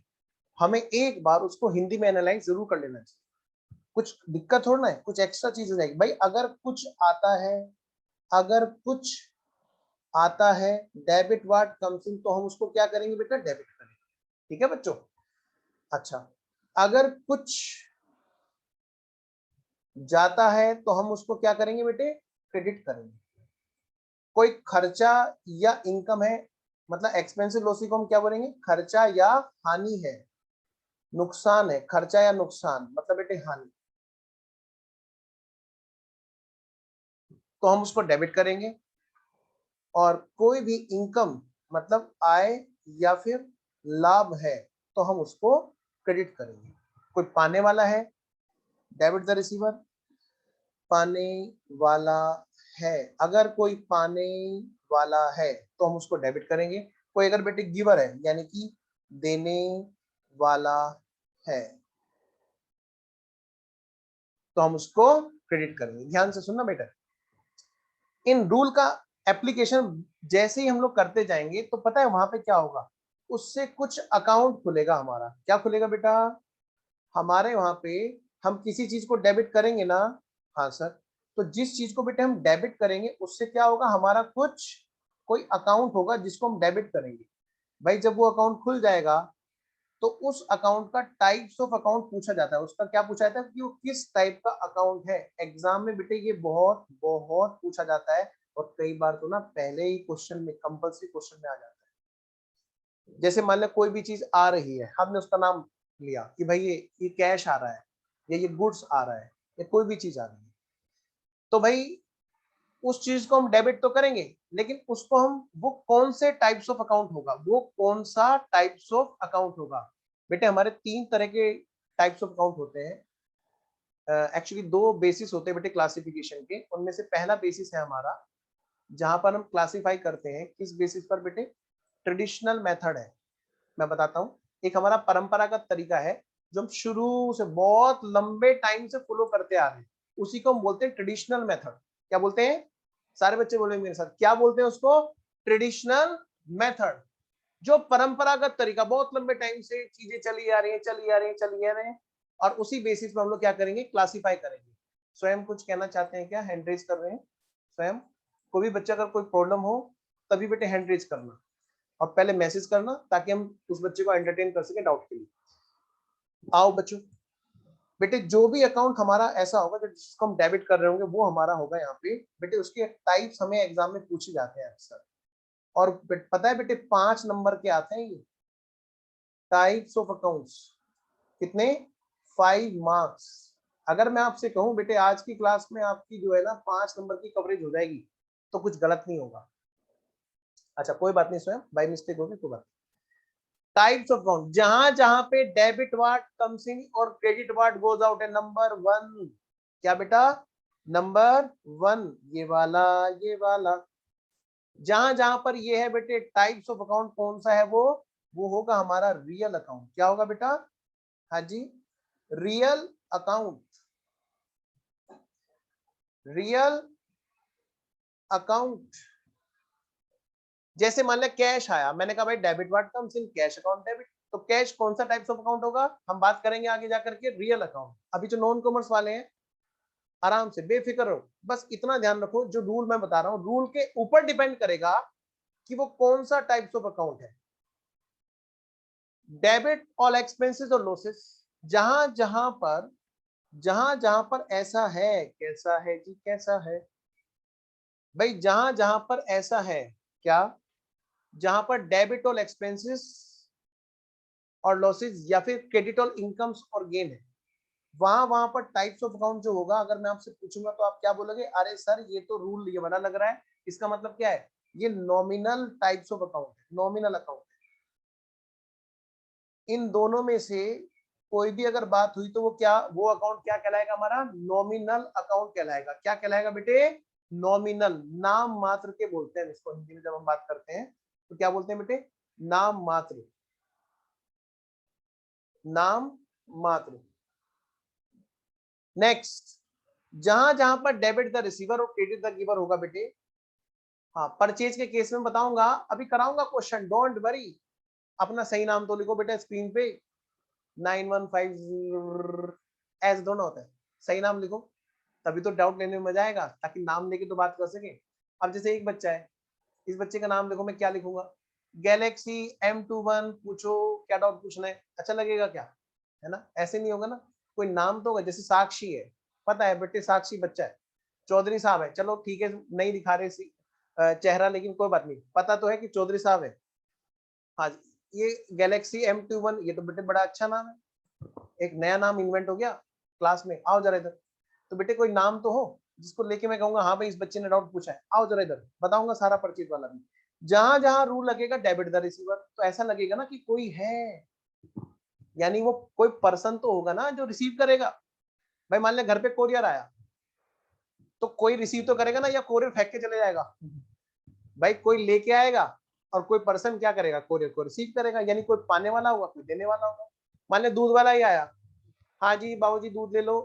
हमें एक बार उसको हिंदी में एनालाइज जरूर कर लेना चाहिए। कुछ दिक्कत थोड़ा ना है, कुछ एक्स्ट्रा चीज हो जाएगी भाई, अगर कुछ आता है, अगर कुछ आता है, डेबिट वार्ड कम्स इन, तो हम उसको क्या करेंगे बेटा, डेबिट करेंगे, ठीक है बच्चों। अच्छा, अगर कुछ जाता है तो हम उसको क्या करेंगे बेटे, क्रेडिट करेंगे। कोई खर्चा या इनकम है, मतलब एक्सपेंसिव लॉसी को हम क्या बोलेंगे, खर्चा या हानि है, नुकसान है, खर्चा या नुकसान मतलब बेटे हानि, तो हम उसको डेबिट करेंगे। और कोई भी इनकम मतलब आय या फिर लाभ है तो हम उसको क्रेडिट करेंगे। कोई पाने वाला है, डेबिट द रिसीवर, पाने वाला है, अगर कोई पाने वाला है तो हम उसको डेबिट करेंगे। कोई अगर बेटे गिवर है यानी कि देने वाला है तो हम उसको क्रेडिट करेंगे। ध्यान से सुनना बेटा, इन रूल का एप्लीकेशन जैसे ही हम लोग करते जाएंगे तो पता है वहां पे क्या होगा, उससे कुछ अकाउंट खुलेगा हमारा। क्या खुलेगा बेटा, हमारे वहां पे हम किसी चीज को डेबिट करेंगे ना, हाँ सर, तो जिस चीज को बेटे हम डेबिट करेंगे उससे क्या होगा, हमारा कुछ कोई अकाउंट होगा जिसको हम डेबिट करेंगे। भाई जब वो अकाउंट खुल जाएगा तो उस अकाउंट का टाइप्स ऑफ अकाउंट पूछा जाता है। उसका क्या पूछा जाता है कि वो किस टाइप का अकाउंट है। एग्जाम में बेटे ये बहुत बहुत पूछा जाता है और कई बार तो ना पहले ही क्वेश्चन में, कंपल्सरी क्वेश्चन में आ जाता है। जैसे मान लो कोई भी चीज आ रही है, हमने उसका नाम लिया कि भाई ये कैश आ रहा है या ये गुड्स आ रहा है या कोई भी चीज आ रही है, तो भाई उस चीज को हम डेबिट तो करेंगे, लेकिन उसको हम, वो कौन से टाइप्स ऑफ अकाउंट होगा, वो कौन सा टाइप्स ऑफ अकाउंट होगा। बेटे हमारे 3 तरह के टाइप्स ऑफ अकाउंट होते हैं। एक्चुअली 2 बेसिस होते हैं बेटे क्लासिफिकेशन के। उनमें से पहला बेसिस है हमारा जहां पर हम क्लासिफाई करते हैं, किस बेसिस पर बेटे, ट्रेडिशनल मेथड है। मैं बताता हूँ, एक हमारा परंपरागत तरीका है जो हम शुरू से बहुत लंबे टाइम से फॉलो करते आ रहे हैं, उसी को हम बोलते हैं ट्रेडिशनल मेथड। क्या बोलते हैं, सारे बच्चे बोलेंगे मेरे साथ, क्या बोलते हैं उसको, ट्रेडिशनल मेथड। जो परंपरागत तरीका, बहुत लंबे टाइम से चीजें चली आ रही है, चली आ रही है, चली आ रही है, और उसी बेसिस पे हम लोग क्या करेंगे, क्लासिफाई करेंगे। स्वयं कुछ कहना चाहते हैं क्या, हैंड रेज कर रहे हैं स्वयं। कोई भी बच्चा अगर कोई प्रॉब्लम हो तभी बेटे हैंड रेज करना और पहले मैसेज करना ताकि हम उस बच्चे को एंटरटेन कर सके डाउट के लिए। आओ बच्चों, बेटे जो भी अकाउंट हमारा ऐसा होगा जो जिसको हम डेबिट कर रहे होंगे वो हमारा होगा यहाँ पे। बेटे उसके टाइप्स हमें एग्जाम में पूछे जाते हैं अक्सर, और पता है बेटे 5 नंबर के आते हैं ये टाइप्स ऑफ अकाउंट्स। कितने, 5 मार्क्स। अगर मैं आपसे कहूं बेटे आज की क्लास में आपकी जो है ना 5 नंबर की कवरेज हो जाएगी तो कुछ गलत नहीं होगा। अच्छा कोई बात नहीं, स्वयं बाई मिस्टेक होगी, कोई बात। टाइप्स ऑफ अकाउंट, जहां जहां पे डेबिट वार्ड कम्स इन और क्रेडिट वार्ड गोज आउट है, नंबर 1। क्या बेटा, नंबर 1, ये वाला, ये वाला। जहां जहां पर ये है बेटे टाइप्स ऑफ अकाउंट, कौन सा है वो होगा हमारा रियल अकाउंट। क्या होगा बेटा, हाँ जी, रियल अकाउंट, रियल अकाउंट। जैसे मान लिया कैश आया, मैंने कहा भाई debit ward comes in cash account debit, तो कैश कौन सा टाइप्स ऑफ अकाउंट होगा, हम बात करेंगे आगे जाकर के रियल अकाउंट। अभी जो नॉन कॉमर्स वाले हैं आराम से बेफिक्र रहो, बस इतना ध्यान रखो जो रूल मैं बता रहा हूँ रूल के ऊपर डिपेंड करेगा कि वो कौन सा टाइप्स ऑफ अकाउंट है। डेबिट ऑल एक्सपेंसेस और लॉसेस, जहां जहां पर ऐसा है, कैसा है जी, कैसा है भाई, जहां जहां पर ऐसा है, क्या, जहां पर डेबिट ऑल एक्सपेंसेस और लॉसेस या फिर क्रेडिट ऑल इनकम्स और गेन है, वहां वहां पर टाइप्स ऑफ अकाउंट जो होगा, अगर मैं आपसे पूछूंगा तो आप क्या बोलोगे, अरे सर ये तो रूल ये बना लग रहा है, इसका मतलब क्या है, ये नॉमिनल टाइप्स ऑफ अकाउंट है, नॉमिनल अकाउंट। इन दोनों में से कोई भी अगर बात हुई तो वो क्या, वो अकाउंट क्या कहलाएगा, हमारा नॉमिनल अकाउंट कहलाएगा। क्या कहलाएगा बेटे, नॉमिनल, नाम मात्र के बोलते हैं इसको हिंदी में जब हम बात करते हैं तो क्या बोलते हैं बेटे, नाम मात्र, नाम मात्र। नेक्स्ट, जहां जहां पर डेबिट द रिसीवर और क्रेडिट द गिवर होगा बेटे, हाँ परचेज के केस में बताऊंगा, अभी कराऊंगा क्वेश्चन, डोंट वरी। अपना सही नाम तो लिखो बेटा स्क्रीन पे, 9150 ऐसे थोड़ा होता है, सही नाम लिखो, तभी तो डाउट लेने में मजा आएगा, ताकि नाम लेके तो बात कर सके। अब जैसे एक बच्चा है, इस बच्चे का नाम देखो, मैं क्या लिखूंगा, गैलेक्सी M21, पूछो क्या डाउट पूछना है, अच्छा लगेगा क्या, है ना, ऐसे नहीं होगा ना, कोई नाम तो होगा। जैसे साक्षी है, पता है बेटे साक्षी बच्चा है, चौधरी साहब है, चलो ठीक है नहीं दिखा रहे चेहरा, लेकिन कोई बात नहीं, पता तो है कि चौधरी साहब है। हाँ, ये गैलेक्सी M21, ये तो बेटे बड़ा अच्छा नाम है, एक नया नाम इन्वेंट हो गया क्लास में, आओ जरा इधर। तो बेटे कोई नाम तो हो, जिसको लेके मैं कहूंगा हाँ भाई इस बच्चे ने डाउट पूछा है, आओ जरा इधर, बताऊंगा सारा परचेज वाला भी। जहां जहां रूल लगेगा डेबिट द रिसीवर, तो ऐसा लगेगा ना कि कोई है, यानी वो कोई पर्सन तो होगा ना जो रिसीव करेगा। भाई मान ले घर पे कोरियर आया, तो कोई रिसीव तो करेगा ना, या कोरियर फेंक के चले जाएगा? भाई कोई लेके आएगा और कोई पर्सन क्या करेगा, कोरियर को रिसीव करेगा, यानी कोई पाने वाला होगा, कोई देने वाला होगा। मान ले दूध वाला ही आया, हाँ जी बाबूजी दूध ले लो,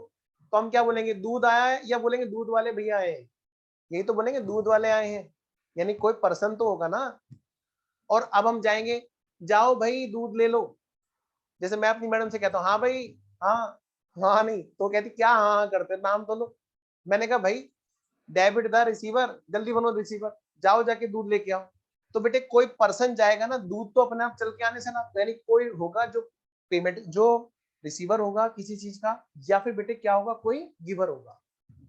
तो हम क्या बोलेंगे, दूध आया है, या बोलेंगे दूध वाले भैया आए हैं? यही तो बोलेंगे, दूध वाले आए हैं, यानी कोई पर्सन तो होगा ना। और अब हम जाएंगे, जाओ भाई दूध ले लो, जैसे मैं अपनी मैडम से कहता हूँ हाँ भाई, हाँ हाँ, नहीं तो कहती क्या हाँ हाँ करते, नाम तो लो। मैंने कहा भाई डेबिट द रिसीवर, जल्दी बनो रिसीवर, जाओ जाके दूध लेके आओ। तो बेटे कोई पर्सन जाएगा ना, दूध तो अपने आप चल के आने से ना, यानी कोई होगा जो पेमेंट, जो रिसीवर होगा किसी चीज का, या फिर बेटे क्या होगा, कोई गिवर होगा।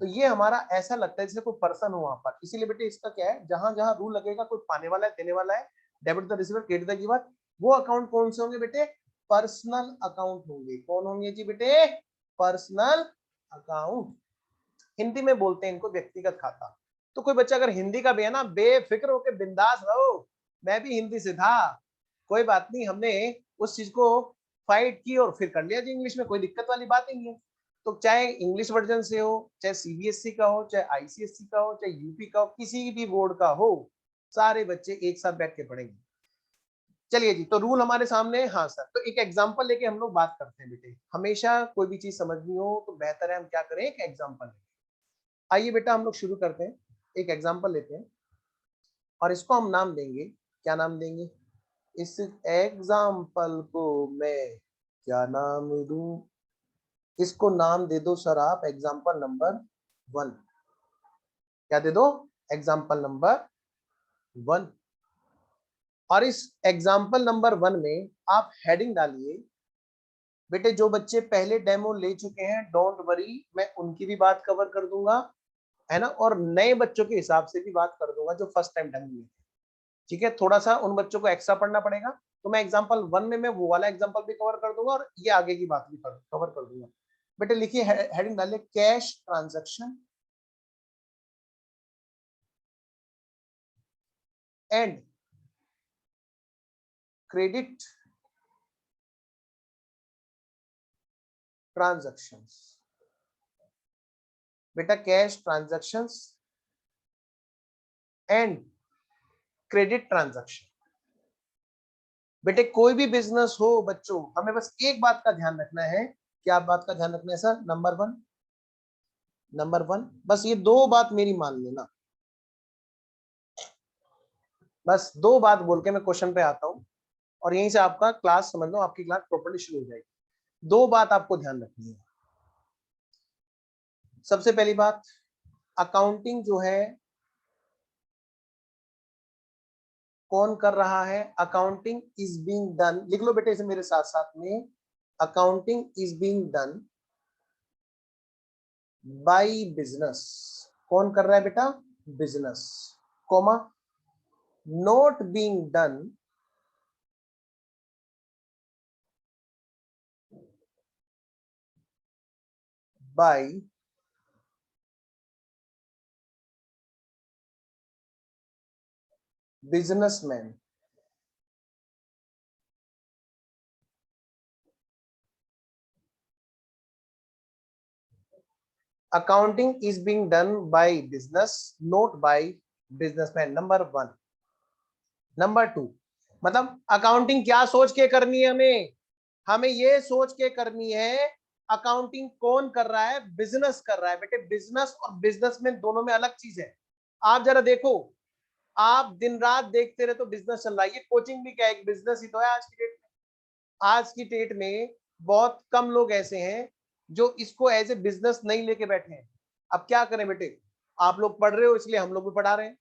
तो ये हमारा ऐसा लगता है जैसे कोई पर्सन हो वहां पर, इसीलिए बेटे इसका क्या है, जहां जहां रूल लगेगा, कोई पाने वाला है, देने वाला है, debit the receiver, credit the giver, वो अकाउंट कौन से होंगे बेटे, पर्सनल अकाउंट होंगे। कौन होंगे जी बेटे, पर्सनल अकाउंट। हिंदी में बोलते हैं इनको व्यक्तिगत खाता। तो कोई बच्चा अगर हिंदी का भी है ना, बेफिक्र होकर बिंदास रहो, मैं भी हिंदी से था, कोई बात नहीं, हमने उस चीज को फाइट की और फिर कर लिया जी इंग्लिश में, कोई दिक्कत वाली बात ही नहीं है। तो चाहे इंग्लिश वर्जन से हो, चाहे सीबीएसई का हो, चाहे आईसीएसई का हो, चाहे यूपी का हो, किसी भी बोर्ड का हो, सारे बच्चे एक साथ बैठ के पढ़ेंगे। चलिए जी, तो रूल हमारे सामने है। हाँ सर, तो एक एग्जांपल लेके हम लोग बात करते हैं बेटे, हमेशा कोई भी चीज समझनी हो तो बेहतर है हम क्या करें, एक एग्जांपल लें। आइए बेटा हम लोग शुरू करते हैं, एक एग्जांपल लेते हैं और इसको हम नाम देंगे, क्या नाम देंगे, इस एग्जांपल को मैं क्या नाम दूं, इसको नाम दे दो सर आप एग्जांपल नंबर 1। क्या दे दो, एग्जांपल नंबर 1। और इस एग्जांपल नंबर 1 में आप हेडिंग डालिए, बेटे जो बच्चे पहले डेमो ले चुके हैं डोंट वरी, मैं उनकी भी बात कवर कर दूंगा, है ना, और नए बच्चों के हिसाब से भी बात कर दूंगा जो फर्स्ट टाइम डेमो लिए। ठीक है, थोड़ा सा उन बच्चों को एक्स्ट्रा पढ़ना पड़ेगा, तो मैं एग्जांपल 1 में मैं वो वाला एग्जांपल भी कवर कर दूंगा और ये आगे की बात भी कवर कर दूंगा। बेटे लिखिए, हेडिंग डालिए cash transaction and credit transactions. बेटा cash transactions and credit transaction. बेटे कोई भी बिजनेस हो बच्चों, हमें बस एक बात का ध्यान रखना है, क्या बात का ध्यान रखना है सर, नंबर वन, बस ये दो बात मेरी मान लेना, बस दो बात बोल के मैं क्वेश्चन पे आता हूं और यहीं से आपका क्लास समझ लो, आपकी क्लास प्रॉपर्ली शुरू हो जाएगी। दो बात आपको ध्यान रखनी है। सबसे पहली बात, अकाउंटिंग जो है कौन कर रहा है, अकाउंटिंग इज बीइंग डन, लिख लो बेटे इसे मेरे साथ साथ में, accounting is being done by business. कौन कर रहा है बेटा, business, comma, not being done by businessman. Accounting is being done by business, not by businessman, number 1। Number 2, मतलब अकाउंटिंग क्या सोच के करनी है हमें, हमें ये सोच के करनी है अकाउंटिंग कौन कर रहा है, बिजनेस कर रहा है। बेटे बिजनेस और बिजनेसमैन दोनों में अलग चीज है। आप जरा देखो, आप दिन रात देखते रहे तो बिजनेस चल रहा है, ये कोचिंग भी क्या है, एक बिजनेस ही तो है आज की डेट में। आज की डेट में बहुत कम लोग ऐसे हैं जो इसको एज ए बिजनेस नहीं लेके बैठे हैं। अब क्या करें बेटे, आप लोग पढ़ रहे हो इसलिए हम लोग भी पढ़ा रहे हैं,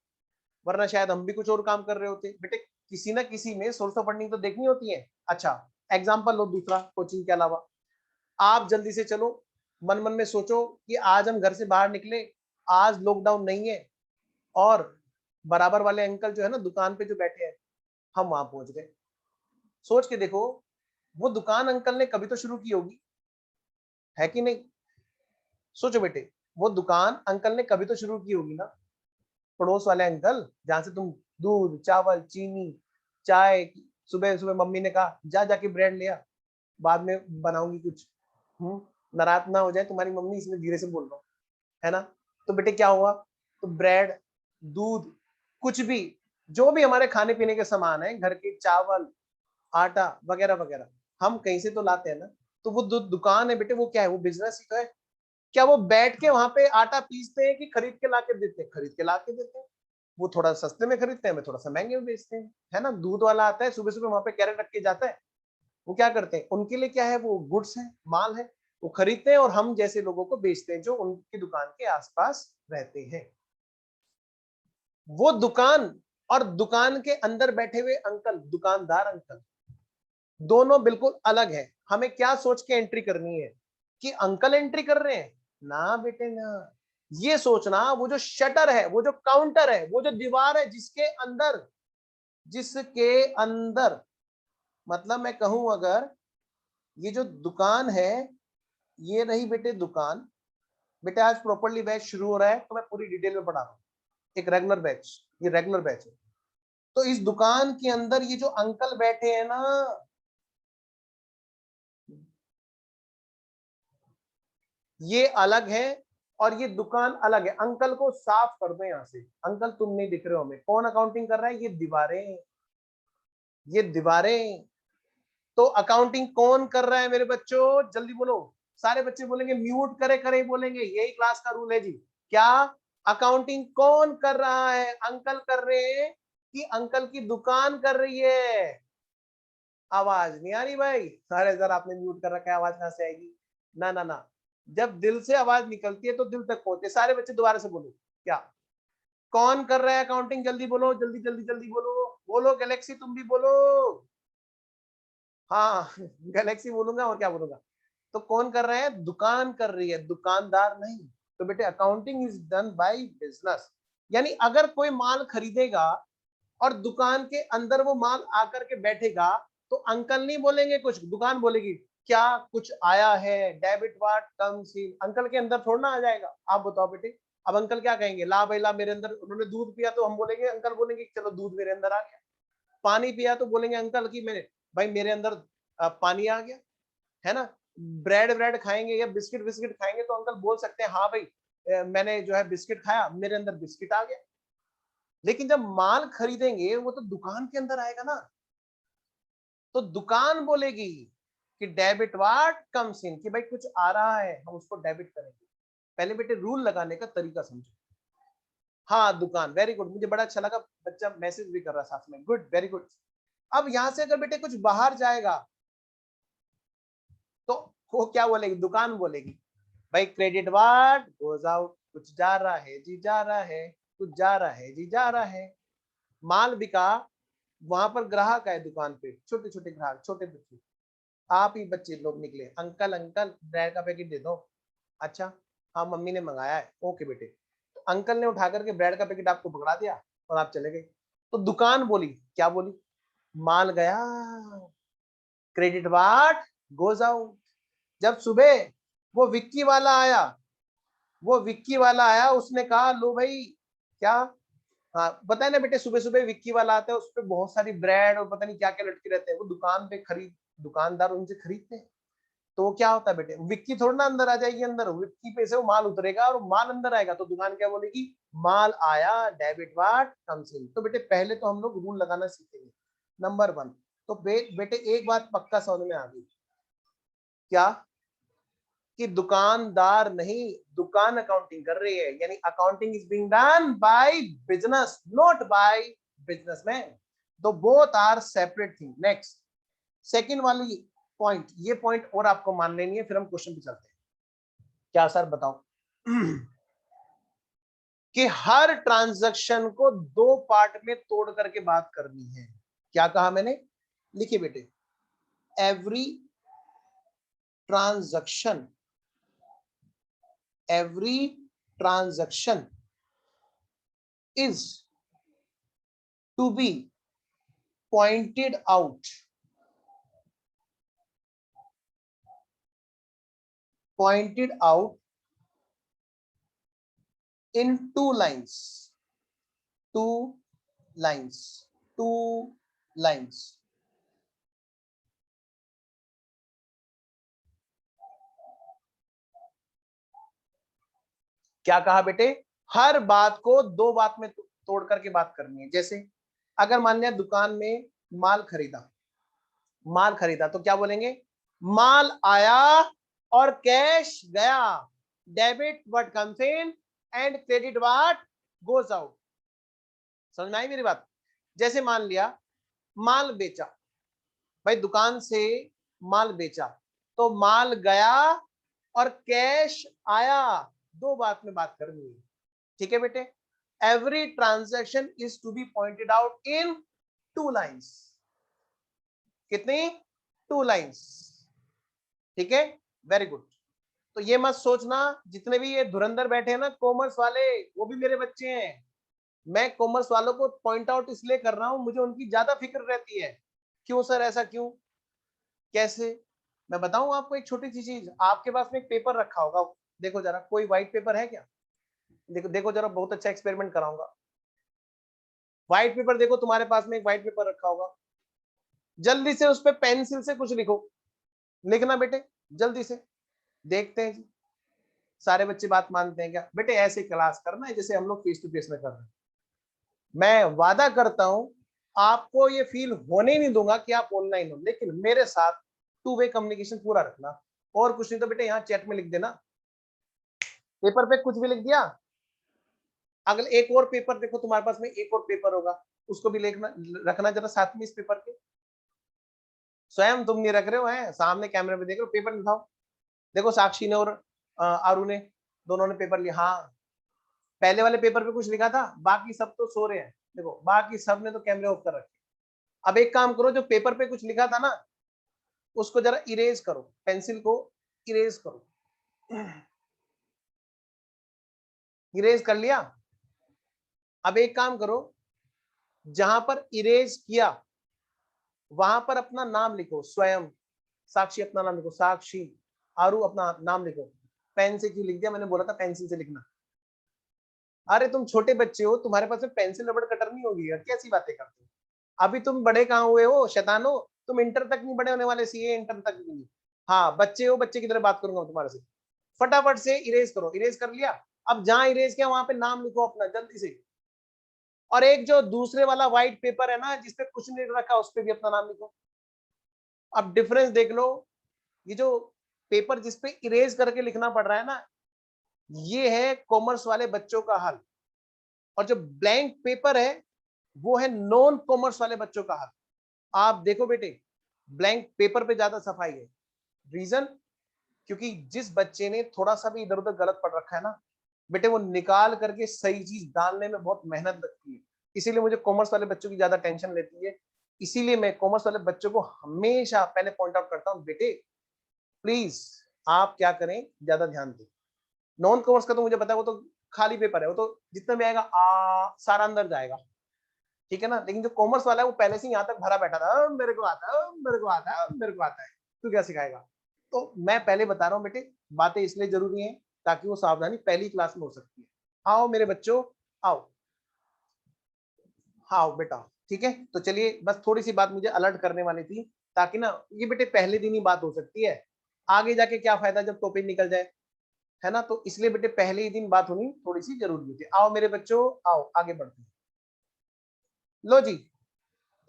वरना शायद हम भी कुछ और काम कर रहे होते। बेटे किसी ना किसी में सोर्स ऑफ फंडिंग तो देखनी होती है। अच्छा एग्जाम्पल लो दूसरा, कोचिंग के अलावा आप जल्दी से चलो, मन मन में सोचो कि आज हम घर से बाहर निकले, आज लॉकडाउन नहीं है और बराबर वाले अंकल जो है ना दुकान पे जो बैठे हैं, हम वहां पहुंच गए। सोच के देखो, वो दुकान अंकल ने कभी तो शुरू की होगी, है कि नहीं, सोचो बेटे। वो दुकान अंकल ने कभी तो शुरू की होगी ना, पड़ोस वाले अंकल, जहां से तुम दूध, चावल, चीनी, चाय, सुबह सुबह मम्मी ने कहा जा जाके ब्रेड ले आ, बाद में बनाऊंगी कुछ, नाराज ना हो जाए तुम्हारी मम्मी, इसलिए धीरे से बोल रहा हूँ, है ना। तो बेटे क्या हुआ, तो ब्रेड, दूध, कुछ भी, जो भी हमारे खाने पीने के सामान है, घर के चावल, आटा वगैरह वगैरह, हम कहीं से तो लाते हैं ना। तो वो दुकान है बेटे, वो क्या है, वो बिजनेस ही तो है। क्या वो बैठ के वहां पे आटा पीसते हैं कि खरीद के लाके देते हैं? खरीद के लाके देते हैं। वो थोड़ा सस्ते में खरीदते हैं, हमें थोड़ा सा महंगे में बेचते हैं, है ना। दूध वाला आता है सुबह सुबह वहां पे कैरेट रख के जाता है, वो क्या करते हैं, उनके लिए क्या है, वो गुड्स है, माल है, वो खरीदते हैं और हम जैसे लोगों को बेचते हैं जो उनकी दुकान के आसपास रहते हैं। वो दुकान और दुकान के अंदर बैठे हुए अंकल, दुकानदार अंकल, दोनों बिल्कुल अलग है। हमें क्या सोच के एंट्री करनी है कि अंकल एंट्री कर रहे हैं? ना बेटे ना, ये सोचना वो जो शटर है, वो जो काउंटर है, वो जो दीवार है जिसके अंदर मतलब मैं कहूं अगर, ये जो दुकान है, ये रही बेटे दुकान। बेटे आज प्रॉपरली बैच शुरू हो रहा है तो मैं पूरी डिटेल में पढ़ा रहा हूँ, एक रेगुलर बैच, ये रेगुलर बैच है। तो इस दुकान के अंदर ये जो अंकल बैठे हैं ना, ये अलग है और ये दुकान अलग है। अंकल को साफ कर दो यहां से, अंकल तुम नहीं दिख रहे हो हमें, कौन अकाउंटिंग कर रहा है? ये दीवारें, ये दीवारें। तो अकाउंटिंग कौन कर रहा है मेरे बच्चों, जल्दी बोलो। सारे बच्चे बोलेंगे, म्यूट करे करे बोलेंगे, यही क्लास का रूल है जी। क्या अकाउंटिंग कौन कर रहा है? अंकल कर रहे हैं कि अंकल की दुकान कर रही है? आवाज नहीं आ रही भाई, सारे जरा आपने म्यूट कर रखा है, आवाज कहां से आएगी? ना ना ना, जब दिल से आवाज निकलती है तो दिल तक पहुंचे। सारे बच्चे दोबारा से बोलो, क्या कौन कर रहा है अकाउंटिंग? जल्दी बोलो, जल्दी जल्दी जल्दी बोलो, बोलो गैलेक्सी, तुम भी बोलो। हाँ गैलेक्सी बोलूंगा और क्या बोलूंगा। तो कौन कर रहा है? दुकान कर रही है, दुकानदार नहीं। तो बेटे accounting is done by business. यानी अगर कोई माल खरीदेगा और दुकान के अंदर वो माल आकर के बैठेगा, तो अंकल नहीं बोलेंगे कुछ, दुकान बोलेगी क्या कुछ आया है, debit watt comes in. Uncle के अंदर थोड़ा ना आ जाएगा। आप बताओ बेटे, अब अंकल क्या कहेंगे? ला भाई ला, मेरे अंदर, उन्होंने दूध पिया तो हम बोलेंगे, अंकल बोलेंगे चलो दूध मेरे अंदर आ गया। पानी पिया तो बोलेंगे अंकल की मेरे, भाई मेरे अंदर पानी आ गया, है ना। ब्रेड ब्रेड खाएंगे या बिस्किट बिस्किट खाएंगे तो अंकल बोल सकते हैं हाँ भाई मैंने जो है बिस्किट खाया, मेरे अंदर बिस्किट आ गया। लेकिन जब माल खरीदेंगे वो तो दुकान के अंदर आएगा ना, तो दुकान बोलेगी कि डेबिट वाट कम्स इन, कि भाई कुछ आ रहा है हम उसको डेबिट करेंगे। पहले बेटे रूल लगाने का तरीका समझो। हाँ दुकान, वेरी गुड, मुझे बड़ा अच्छा लगा, बच्चा मैसेज भी कर रहा साथ में, गुड वेरी गुड। अब यहां से अगर बेटे कुछ बाहर जाएगा तो वो क्या बोलेगी? दुकान बोलेगी भाई क्रेडिट वाट गोज आउट, कुछ जा रहा है जी, जा रहा है, कुछ जा रहा है जी, जा रहा है। माल बिका, वहां पर ग्राहक आए दुकान पे, छोटे छोटे ग्राहक, छोटे बच्चे, आप ही बच्चे लोग निकले, अंकल अंकल ब्रेड का पैकेट दे दो। अच्छा, हाँ मम्मी ने मंगाया है, ओके बेटे। तो अंकल ने उठा करके ब्रेड का पैकेट आपको पकड़ा दिया और आप चले गए। तो दुकान बोली, क्या बोली? माल गया, क्रेडिट वाट गोज आउट। जब सुबह वो विक्की वाला आया, वो विक्की वाला आया, उसने कहा लो भाई क्या, हाँ पता है ना बेटे, सुबह सुबह विक्की वाला आता है, उस पर बहुत सारी ब्रेड और पता नहीं क्या क्या लटके रहते हैं, वो दुकान पे खरीद, दुकानदार उनसे खरीदते हैं। तो क्या होता है बेटे, विक्की थोड़ा ना अंदर आ जाएगी, अंदर विक्की पे से वो माल उतरेगा और माल अंदर आएगा, तो दुकान क्या बोलेगी? माल आया, डेबिट वाट कम्स इन। तो बेटे पहले तो हम लोग रूल लगाना सीखेंगे, नंबर वन। तो बेटे एक बात पक्का समझ में आ गई, क्या? कि दुकानदार नहीं, दुकान अकाउंटिंग कर रही है, यानी accounting is being done by business, not by businessman. तो both are separate thing. Next, second वाली पॉइंट, ये पॉइंट और आपको मान लेनी है, फिर हम क्वेश्चन पे चलते हैं। क्या सर बताओ कि हर ट्रांजैक्शन को दो पार्ट में तोड़ करके बात करनी है। क्या कहा मैंने? लिखिए बेटे, every transaction, every transaction is to be pointed out, pointed out in 2 lines, 2 lines. क्या कहा बेटे? हर बात को 2 बात में तोड़ करके बात करनी है। जैसे अगर मान लिया दुकान में माल खरीदा तो क्या बोलेंगे? माल आया और कैश गया। Debit what comes in and credit what goes out. समझ में आई मेरी बात? जैसे मान लिया माल बेचा, भाई दुकान से माल बेचा तो माल गया और कैश आया, 2 बात में बात करनी है। ठीक है बेटे? Every transaction is to be pointed out in 2 lines. कितनी? 2 लाइन्स। ठीक है, वेरी गुड। तो ये मत सोचना जितने भी ये धुरंधर बैठे हैं ना कॉमर्स वाले, वो भी मेरे बच्चे हैं। मैं कॉमर्स वालों को पॉइंट आउट इसलिए कर रहा हूं, मुझे उनकी ज्यादा फिक्र रहती है। क्यों सर, ऐसा क्यों, कैसे? मैं बताऊं आपको एक छोटी सी चीज। आपके पास में एक पेपर रखा होगा, देखो जरा, कोई व्हाइट पेपर है क्या? देखो देखो जरा, बहुत अच्छा एक्सपेरिमेंट कराऊंगा। व्हाइट पेपर देखो, तुम्हारे पास में एक व्हाइट पेपर रखा होगा। जल्दी से उस पर पेंसिल से कुछ लिखो। लिखना बेटे, जल्दी से। देखते हैं जी सारे बच्चे बात मानते हैं क्या? बेटे ऐसे क्लास करना है जैसे हम लोग फेस टू फेस में कर रहे हैं। मैं वादा करता हूं आपको ये फील होने ही नहीं दूंगा कि आप ऑनलाइन हो, लेकिन मेरे साथ 2 वे कम्युनिकेशन पूरा रखना। और कुछ नहीं तो बेटे यहाँ चैट में लिख देना, पेपर पे कुछ भी लिख दिया। अगले एक और पेपर देखो, तुम्हारे पास में एक और पेपर होगा, उसको भी लिखना, रखना जरा साथ में इस पेपर के। स्वयं तुम नहीं रख रहे हो, है सामने कैमरे में देख रहे हो, पेपर दिखाओ। देखो साक्षी ने और आरू ने, दोनों ने पेपर लिया। हाँ, पहले वाले पेपर पे कुछ लिखा था, बाकी सब तो सो रहे हैं। देखो बाकी सब ने तो कैमरे ऑफ कर रखे। अब एक काम करो, जो पेपर पे कुछ लिखा था ना उसको जरा इरेज करो, पेंसिल को इरेज करो। इरेज कर लिया? अब एक काम करो, जहां पर इरेज किया वहां पर अपना नाम लिखो। स्वयं, साक्षी अपना नाम लिखो, साक्षी, आरू अपना नाम लिखो। पेन से क्यों लिख दिया? मैंने बोला था पेंसिल से लिखना। अरे तुम छोटे बच्चे हो, तुम्हारे पास में पेंसिल रबड़ कटर नहीं होगी यार, कैसी बातें करते हो? अभी तुम बड़े कहाँ हुए हो शैतानो? तुम इंटर तक नहीं बड़े होने वाले, सीए इंटर तक नहीं। हाँ बच्चे हो, बच्चे की तरह बात करूंगा तुम्हारे से। फटाफट से इरेज करो। इरेज कर लिया? अब जहां इरेज किया वहां पे नाम लिखो अपना जल्दी से। और एक जो दूसरे वाला व्हाइट पेपर है ना जिसपे कुछ नहीं रखा, उस पर भी अपना नाम लिखो। अब डिफरेंस देख लो, ये जो पेपर जिसपे इरेज करके लिखना पड़ रहा है ना, ये है कॉमर्स वाले बच्चों का हाल। और जो ब्लैंक पेपर है वो है नॉन कॉमर्स वाले बच्चों का हाल। आप देखो बेटे, ब्लैंक पेपर पे ज्यादा सफाई है। रीजन, क्योंकि जिस बच्चे ने थोड़ा सा भी इधर उधर गलत पढ़ रखा है ना बेटे, वो निकाल करके सही चीज डालने में बहुत मेहनत लगती है। इसीलिए मुझे कॉमर्स वाले बच्चों की ज्यादा टेंशन लेती है। इसीलिए मैं कॉमर्स वाले बच्चों को हमेशा पहले पॉइंट आउट करता हूँ, बेटे प्लीज आप क्या करें, ज्यादा ध्यान दें। नॉन कॉमर्स का तो मुझे पता है, वो तो खाली पेपर है, वो तो जितना भी आएगा सारा अंदर जाएगा। ठीक है ना? लेकिन जो कॉमर्स वाला है वो पहले से यहाँ तक भरा बैठा था, मेरे को आता है, मेरे को आता है, मेरे को आता है, तू क्या सिखाएगा? तो मैं पहले बता रहा हूँ बेटे, बातें इसलिए जरूरी हैं ताकि वो सावधानी पहली क्लास में हो सकती है। आओ मेरे बच्चों, आओ, आओ बेटा। ठीक है, तो चलिए, बस थोड़ी सी बात मुझे अलर्ट करने वाली थी, ताकि ना ये बेटे पहले दिन ही बात हो सकती है, आगे जाके क्या फायदा जब टॉपिक निकल जाए, है ना? तो इसलिए बेटे पहले ही दिन बात होनी थोड़ी सी जरूरी होती है। आओ मेरे बच्चों, आओ आगे बढ़ते हैं। लो जी,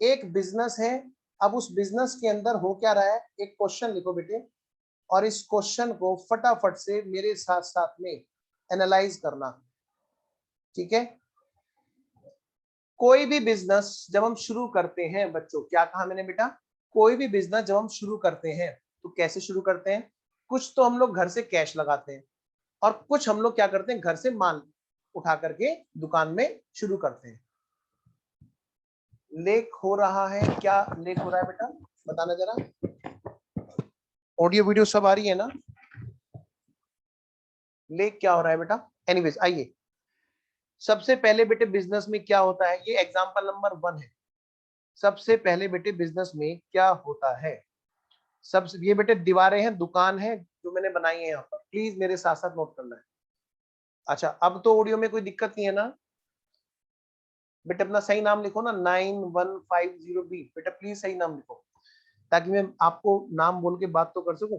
एक बिजनेस है। अब उस बिजनेस के अंदर हो क्या रहा है, एक क्वेश्चन लिखो बेटे, और इस क्वेश्चन को फटाफट से मेरे साथ साथ में एनालाइज करना। ठीक है? कोई भी बिजनेस जब हम शुरू करते हैं बच्चों, क्या कहा मैंने बेटा? कोई भी बिजनेस जब हम शुरू करते हैं तो कैसे शुरू करते हैं? कुछ तो हम लोग घर से कैश लगाते हैं, और कुछ हम लोग क्या करते हैं, घर से माल उठा करके दुकान में शुरू करते हैं। लेक हो रहा है क्या? लेक हो रहा है बेटा, बताना जरा। ऑडियो वीडियो सब आ रही है ना? लेक क्या हो रहा है बेटा? एनीवेज आइए, सबसे पहले बेटे बिजनेस में क्या होता है, ये एग्जांपल नंबर 1 है। सबसे पहले बेटे बिजनेस में क्या होता है, सब ये बेटे दीवारें हैं, दुकान है जो मैंने बनाई है यहाँ पर, प्लीज मेरे साथ साथ नोट करना है। अच्छा, अब तो ऑडियो में कोई दिक्कत नहीं है ना? बेटा अपना सही नाम लिखो ना, 9150B। बेटा प्लीज सही नाम लिखो, ताकि मैं आपको नाम बोल के बात तो कर सकूं।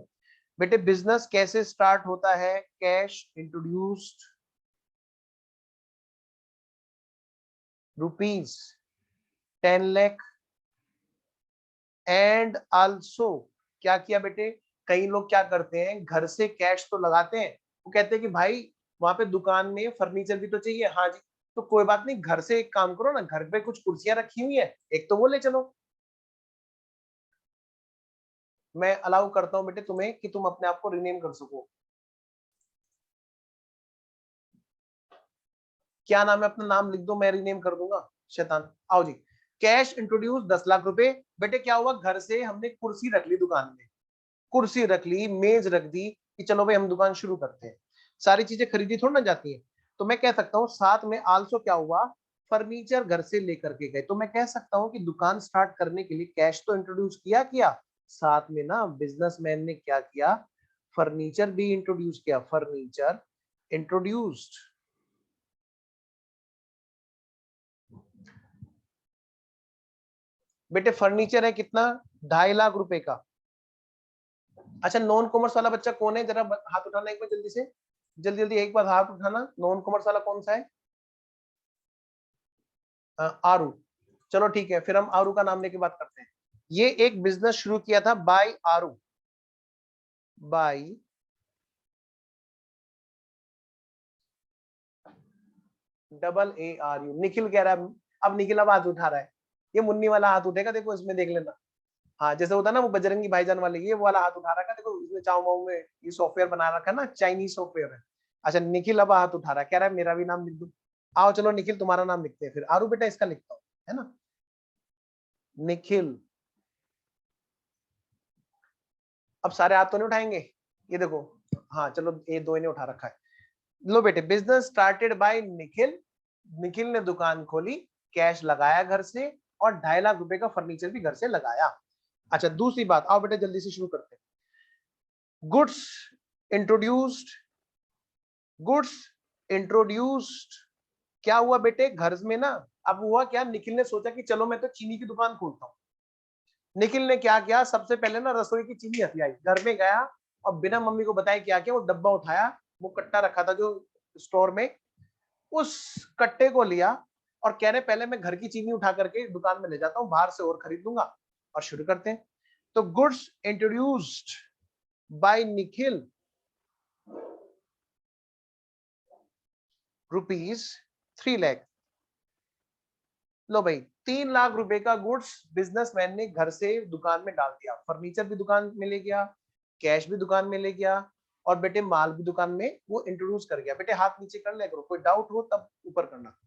बेटे बिजनेस कैसे स्टार्ट होता है? Cash introduced rupees 10 lakh and also, क्या किया बेटे? कई लोग क्या करते हैं, घर से कैश तो लगाते हैं, वो कहते हैं कि भाई वहां पे दुकान में फर्नीचर भी तो चाहिए। हाँ जी, तो कोई बात नहीं, घर से एक काम करो ना, घर पे कुछ कुर्सियां रखी हुई है, एक तो वो ले चलो। मैं अलाउ करता हूं बेटे तुम्हें कि तुम अपने आप को रिनेम कर सको। क्या नाम है? अपना नाम लिख दो, मैं रिनेम कर दूंगा। शैतान, आओ जी। कैश इंट्रोड्यूस 10 लाख रुपए। बेटे क्या हुआ, घर से हमने कुर्सी रख ली दुकान में, कुर्सी रख ली, मेज रख दी कि चलो भाई हम दुकान शुरू करते हैं। सारी चीजें खरीदी थोड़ी ना जाती है। तो मैं कह सकता हूँ साथ में आल्सो क्या हुआ, फर्नीचर घर से लेकर के गए। तो मैं कह सकता हूँ कि दुकान स्टार्ट करने के लिए कैश तो इंट्रोड्यूस किया किया, साथ में ना बिजनेसमैन ने क्या किया, फर्नीचर भी इंट्रोड्यूस किया। Furniture introduced. बेटे फर्नीचर है कितना, 2.5 लाख रुपए का। अच्छा, नॉन कॉमर्स वाला बच्चा कौन है, जरा हाथ उठाना एक बार जल्दी से, जल्दी जल्दी एक बार हाथ उठाना। नॉन कॉमर्स वाला कौन सा है? आरू। चलो ठीक है, फिर हम आरू का नाम लेके बात करते हैं। ये एक बिजनेस शुरू किया था बाय आरू, बाय AARU। निखिल कह रहा है, अब निखिल अब हाथ उठा रहा है। ये मुन्नी वाला हाथ उठेगा, देखो इसमें देख लेना। हाँ, जैसे होता है ना वो बजरंगी भाईजान वाले, ये वाला हाथ उठा रखा है, देखो इसमें चाव माऊ में ये सॉफ्टवेयर बना रखा है ना, चाइनीज सॉफ्टवेयर है। अच्छा, निखिल अब हाथ उठा रहा है, कह रहा है मेरा भी नाम लिख दो। आओ चलो निखिल तुम्हारा नाम लिखते हैं, फिर आरू बेटा इसका लिखता हूँ, है ना, निखिल। अब सारे हाथ तो नहीं उठाएंगे, ये देखो। हाँ चलो, ये दो ने उठा रखा है। लो बेटे, business started by Nikhil. Nikhil ने दुकान खोली, कैश लगाया घर से, और 2.5 लाख रुपए का फर्नीचर भी घर से लगाया। अच्छा, दूसरी बात, आओ बेटे जल्दी से शुरू करते हैं। Goods introduced, goods introduced. क्या हुआ बेटे, घर में ना, अब हुआ क्या, निखिल ने सोचा कि चलो मैं तो चीनी की दुकान खोलता हूँ। निखिल ने क्या किया, सबसे पहले ना रसोई की चीनी हथियाई, घर में गया और बिना मम्मी को बताया क्या किया, वो डब्बा उठाया, वो कट्टा रखा था जो स्टोर में, उस कट्टे को लिया और कह रहे पहले मैं घर की चीनी उठा करके दुकान में ले जाता हूँ, बाहर से और खरीद लूंगा और शुरू करते हैं। तो goods introduced by Nikhil ₹3 lakh. लो भाई, 3 लाख रुपए का गुड्स बिजनेसमैन ने घर से दुकान में डाल दिया। फर्नीचर भी दुकान में ले गया, कैश भी दुकान में ले गया, और बेटे माल भी दुकान में वो इंट्रोड्यूस कर गया। बेटे हाथ नीचे कर ले करो, कोई डाउट हो तब ऊपर करना।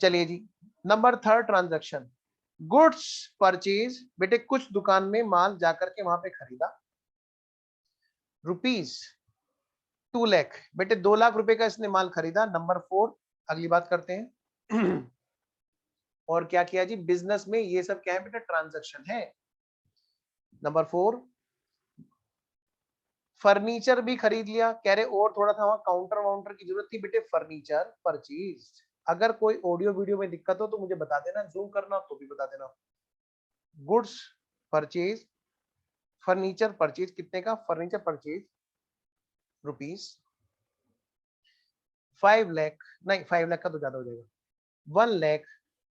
चलिए जी, number third transaction, goods purchase. बेटे कुछ दुकान में माल जाकर के वहां पे खरीदा, ₹2 लाख। बेटे 2 लाख रुपए का इसने माल खरीदा। नंबर 4, अगली बात करते हैं। और क्या किया जी, बिजनेस में ये सब क्या है बेटा, ट्रांजैक्शन है। नंबर 4, फर्नीचर भी खरीद लिया। कह रहे और थोड़ा था वहां काउंटर वाउंटर की जरूरत थी। बेटे फर्नीचर परचेज। अगर कोई ऑडियो वीडियो में दिक्कत हो तो मुझे बता देना, जूम करना तो भी बता देना। गुड्स परचेज, फर्नीचर परचेज कितने का, फर्नीचर परचेज ₹5 लाख, नहीं 5 लाख का तो ज्यादा हो जाएगा,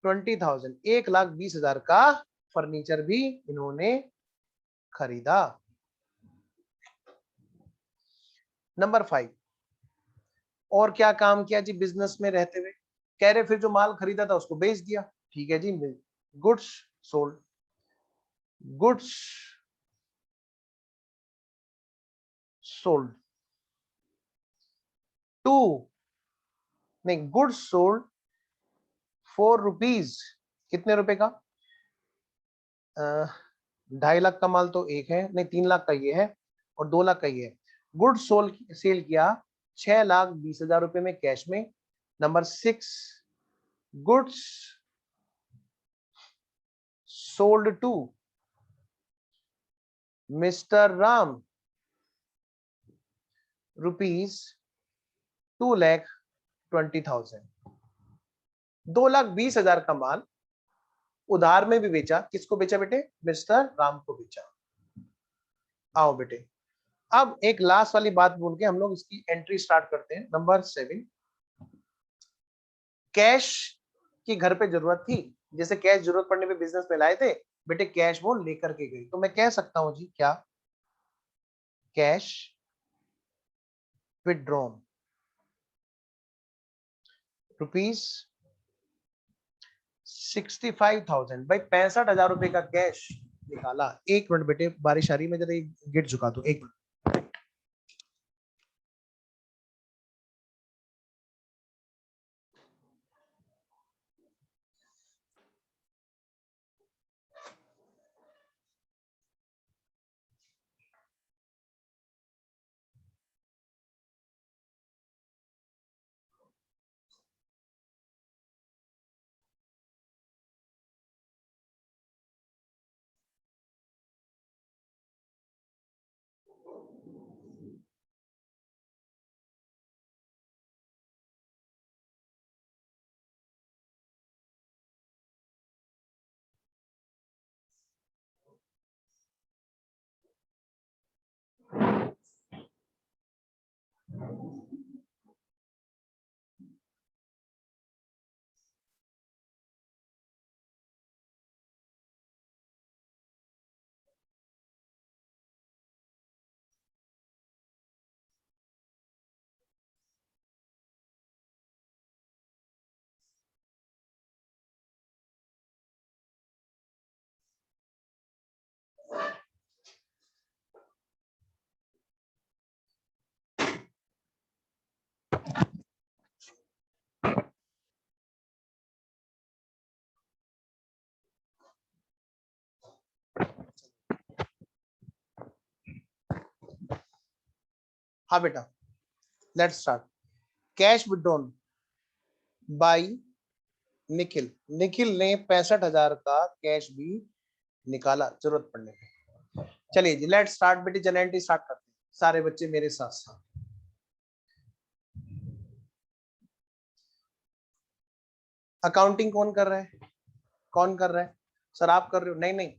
1,20,000, 1,20,000 का फर्नीचर भी इन्होंने खरीदा। नंबर 5, और क्या काम किया जी बिजनेस में रहते हुए, कह रहे फिर जो माल खरीदा था उसको बेच दिया। ठीक है जी, goods sold, goods sold to, नहीं गुड्स सोल्ड ₹4, कितने रुपए का, 2.5 लाख का माल तो एक है, नहीं 3 लाख का ये है, और 2 लाख का ये है। गुड्स सोल्ड सेल किया 6,20,000 रुपए में कैश में। Number 6, goods sold to mister Ram 2,20,000, 2,20,000 का माल उधार में भी बेचा। किसको बेचा बेटे? मिस्टर राम को बेचा। आओ बेटे, अब एक लास्ट वाली बात बोल के हम लोग इसकी एंट्री स्टार्ट करते हैं। नंबर 7, कैश की घर पे जरूरत थी, जैसे कैश जरूरत पड़ने पे बिजनेस में लाए थे बेटे, कैश वो लेकर के गई। तो मैं कह सकता हूं जी क्या, कैश विथड्रॉन ₹65,000। भाई 65,000 रुपए का कैश निकाला। एक मिनट बेटे, बारिश आ रही है, मैं जरा गेट झुका दूं, एक मिनट। हाँ बेटा, let's start. Cash withdrawn bye Nikhil. Nikhil ने 65,000 का कैश भी निकाला जरूरत पड़ने पे। चलिए जी, लेट्स स्टार्ट बेटी, जनरेटिव स्टार्ट करते हैं, सारे बच्चे मेरे साथ साथ। अकाउंटिंग कौन कर रहा है? कौन कर रहा है? सर आप कर रहे हो? नहीं नहीं,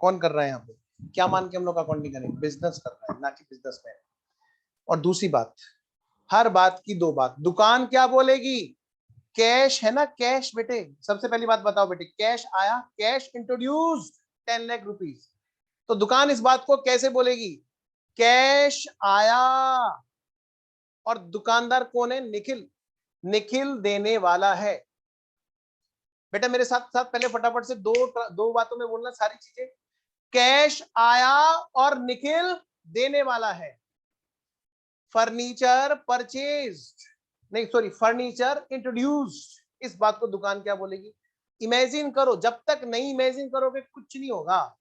कौन कर रहा है यहाँ पे? क्या मान के हम लोग अकाउंटिंग करेंगे? बिजनेस कर रहा है, ना कि बिजनेसमैन। और दूसरी बात, हर बात की दो बात। दुकान क्या बोलेगी? कैश है ना, कैश बेटे। सबसे पहली बात बताओ बेटे, कैश आया, कैश इंट्रोड्यूस्ड 10 लाख रुपीज। तो दुकान इस बात को कैसे बोलेगी? कैश आया। और दुकानदार कौन है? निखिल। निखिल देने वाला है। बेटा मेरे साथ साथ पहले फटाफट से दो दो बातों में बोलना सारी चीजें। कैश आया और निखिल देने वाला है। फर्नीचर परचेज्ड, नहीं सॉरी, फर्नीचर इंट्रोड्यूस्ड, इस बात को दुकान क्या बोलेगी? इमेजिन करो, जब तक नहीं इमेजिन करोगे कुछ नहीं होगा।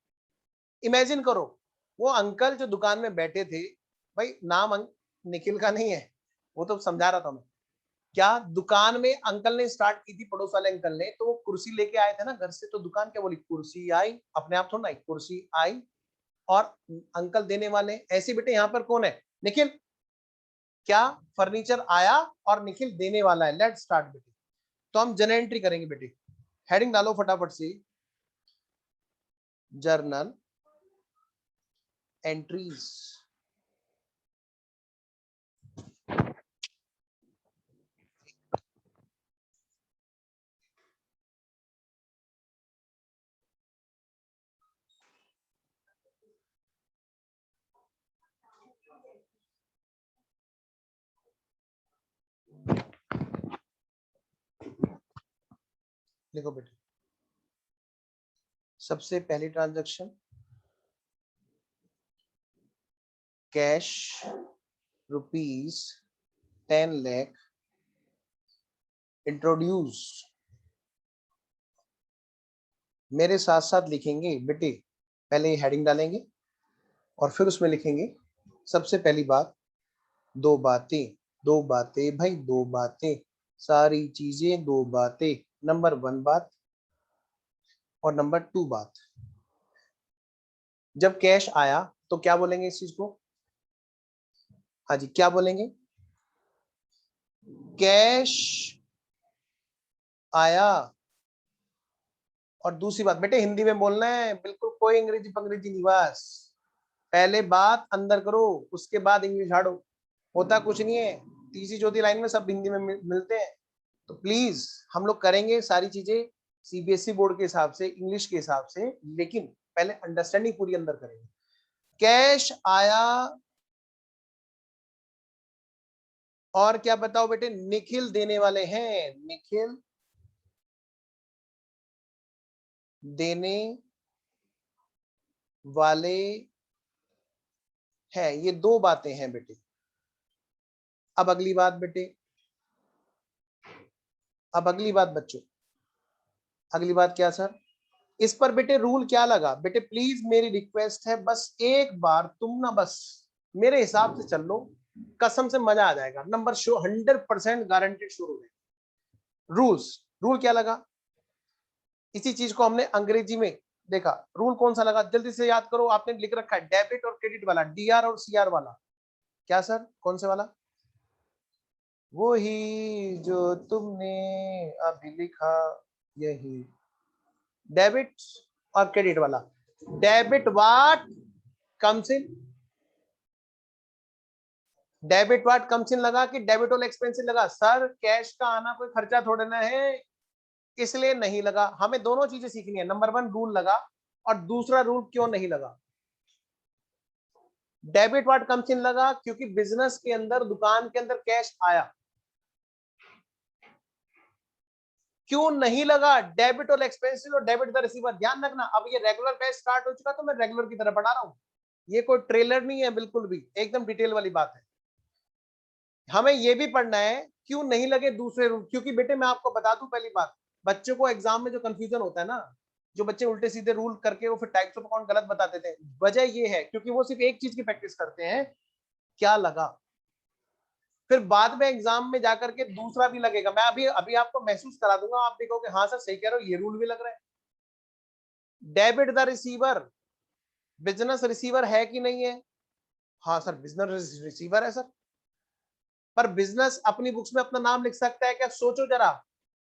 इमेजिन करो, वो अंकल जो दुकान में बैठे थे, भाई नाम निखिल का नहीं है, वो तो समझा रहा था मैं। क्या दुकान में अंकल ने स्टार्ट की थी, पड़ोस वाले अंकल ने, तो वो कुर्सी लेके आए थे ना घर से, तो दुकान क्या बोली? कुर्सी आई, अपने आप थोड़ा ना, कुर्सी आई और अंकल देने वाले। ऐसे बेटे यहाँ पर कौन है? निखिल। क्या फर्नीचर आया और निखिल देने वाला है। लेट्स स्टार्ट बेटे। तो हम जर्नल एंट्री करेंगे बेटे। हेडिंग डालो फटाफट से, जर्नल एंट्रीज। देखो बेटे, सबसे पहली ट्रांजैक्शन कैश ₹10 लाख इंट्रोड्यूस। मेरे साथ साथ लिखेंगे बेटे, पहले हेडिंग डालेंगे और फिर उसमें लिखेंगे सबसे पहली बात, दो बातें। दो बातें भाई, दो बातें, सारी चीजें दो बातें। नंबर 1 बात और नंबर 2 बात। जब कैश आया तो क्या बोलेंगे इस चीज को? हाँ जी, क्या बोलेंगे? कैश आया। और दूसरी बात बेटे हिंदी में बोलना है, बिल्कुल कोई अंग्रेजी पंग्रेजी नहीं, बस पहले बात अंदर करो उसके बाद इंग्लिश झाड़ो, होता कुछ नहीं है। तीसरी चौथी लाइन में सब हिंदी में मिलते हैं। तो प्लीज हम लोग करेंगे सारी चीजें सीबीएसई बोर्ड के हिसाब से, इंग्लिश के हिसाब से, लेकिन पहले अंडरस्टैंडिंग पूरी अंदर करेंगे। कैश आया और क्या बताओ बेटे, निखिल देने वाले हैं, निखिल देने वाले हैं। ये दो बातें हैं बेटे। अब अगली बात बेटे, अब अगली बात बच्चों, अगली बात क्या सर, इस पर बेटे रूल क्या लगा बेटे, प्लीज मेरी रिक्वेस्ट है, बस एक बार तुम ना बस मेरे हिसाब से चल लो, कसम से मजा आ जाएगा, नंबर शो 100% गारंटेड शुरू है। रूल्स, रूल क्या लगा, इसी चीज को हमने अंग्रेजी में देखा। रूल कौन सा लगा, जल्दी से याद करो, आपने लिख रखा है डेबिट और क्रेडिट वाला, डीआर और सीआर वाला। क्या सर, कौन से वाला, वो ही जो तुमने अभी लिखा, यही डेबिट और क्रेडिट वाला। Debit what comes in, debit what comes इन लगा कि डेबिट और एक्सपेंसिव लगा, सर कैश का आना कोई खर्चा थोड़े ना है, इसलिए नहीं लगा। हमें दोनों चीजें सीखनी है, नंबर 1 रूल लगा और दूसरा रूल क्यों नहीं लगा। डेबिट व्हाट कम्स इन लगा क्योंकि बिजनेस के अंदर, दुकान के अंदर कैश आया। क्यों नहीं लगा, डेबिट और एक्सपेंसिव और डेबिट द रिसीवर। ध्यान रखना, अब ये रेगुलर बैच स्टार्ट हो चुका तो मैं रेगुलर की तरह पढ़ा रहा हूं, ये कोई ट्रेलर नहीं है, बिल्कुल भी एकदम डिटेल वाली बात है। हमें ये भी पढ़ना है क्यों नहीं लगे दूसरे रूल, क्योंकि बेटे मैं आपको बता दूं पहली बात, बच्चों को एग्जाम में जो कंफ्यूजन होता है ना, जो बच्चे उल्टे सीधे रूल करके वो फिर टाइप्स ऑफ अकाउंट गलत बताते थे, वजह ये है क्योंकि वो सिर्फ एक चीज की प्रैक्टिस करते हैं, क्या लगा। फिर बाद में एग्जाम में जाकर के दूसरा भी लगेगा, मैं अभी अभी आपको महसूस करा दूंगा, आप देखोगे हाँ सर सही कह रहे हो, ये रूल भी लग रहा है। Debit the receiver, business receiver है कि नहीं है, हाँ सर बिजनेस रिसीवर है सर, पर बिजनेस अपनी बुक्स में अपना नाम लिख सकता है क्या, सोचो जरा।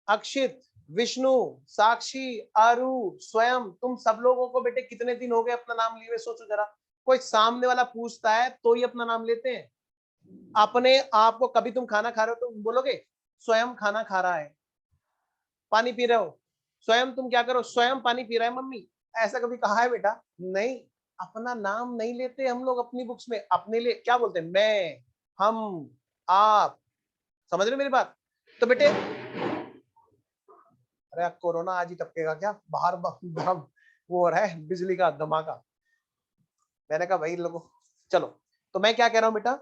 अक्षित, विष्णु, साक्षी, आरू, स्वयं, तुम सब लोगों को बेटे कितने दिन हो गए अपना नाम लिए हुए, सोचो जरा। कोई सामने वाला पूछता है तो ही अपना नाम लेते हैं। अपने आप को कभी तुम खाना खा रहे हो तो बोलोगे स्वयं खाना खा रहा है, पानी पी रहे हो स्वयं, तुम क्या करो स्वयं पानी पी रहा है मम्मी, ऐसा कभी कहा है बेटा, नहीं। अपना नाम नहीं लेते हम लोग अपनी बुक्स में, अपने लिए क्या बोलते हैं, मैं, हम, आप, समझ रहे मेरी बात। तो बेटे, अरे कोरोना आज ही टपकेगा क्या, बाहर वो हो रहा है बिजली का धमाका, मैंने कहा भाई लोगों, चलो। तो मैं क्या कह रहा हूं बेटा,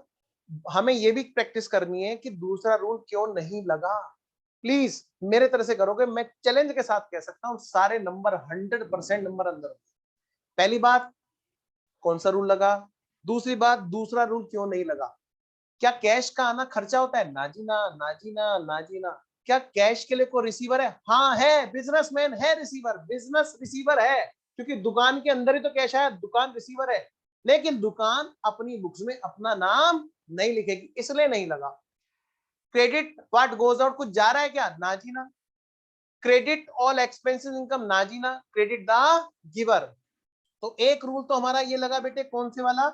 हमें ये भी प्रैक्टिस करनी है कि दूसरा रूल क्यों नहीं लगा। प्लीज मेरे तरह से करोगे, मैं चैलेंज के साथ कह सकता हूं सारे नंबर 100% नंबर अंदर। पहली बात, कौन सा रूल लगा, दूसरी बात, दूसरा रूल क्यों नहीं लगा। क्या कैश का आना खर्चा होता है, ना जी ना, ना जी ना, ना जी ना। क्या कैश के लिए कोई रिसीवर है, हाँ है, बिजनेसमैन है रिसीवर, बिजनेस रिसीवर है, क्योंकि दुकान के अंदर ही तो कैश है, दुकान रिसीवर है, लेकिन दुकान अपनी बुक्स में अपना नाम नहीं लिखेगी, इसलिए नहीं लगा। क्रेडिट व्हाट गोज आउट, कुछ जा रहा है क्या, ना जी ना। क्रेडिट ऑल एक्सपेंसेस इनकम, ना जी ना, क्रेडिट द गिवर। तो एक रूल तो हमारा ये लगा बेटे, कौन से वाला,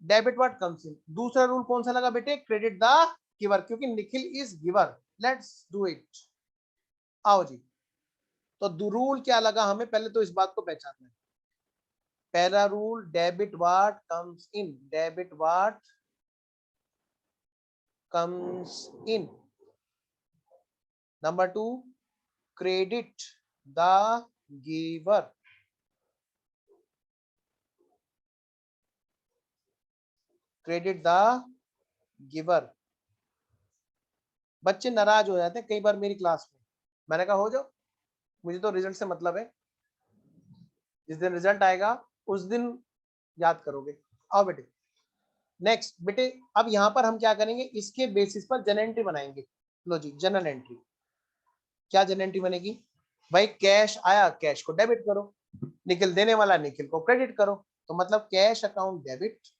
डेबिट व्हाट कम्स इन। दूसरा रूल कौन सा लगा बेटे, क्रेडिट द गिवर, क्योंकि Nikhil is giver. Let's do it, आओ जी। तो रूल क्या लगा हमें, पहले तो इस बात को पहचानना है। पहला rule, debit what comes in, debit what comes in. Number 2, credit the giver, credit the giver. बच्चे नाराज हो जाते हैं कई बार मेरी क्लास में, मैंने कहा हो जाओ, मुझे तो रिजल्ट से मतलब है, जिस दिन रिजल्ट आएगा उस दिन याद करोगे। आओ बेटे, नेक्स्ट बेटे, अब यहां पर हम क्या करेंगे, इसके बेसिस पर जनरल एंट्री बनाएंगे। लो जी, जनरल एंट्री, क्या जनरल एंट्री बनेगी भाई, कैश आया कैश को डेबिट करो, निखिल देने वाला निखिल को क्रेडिट करो, तो मतलब cash account debit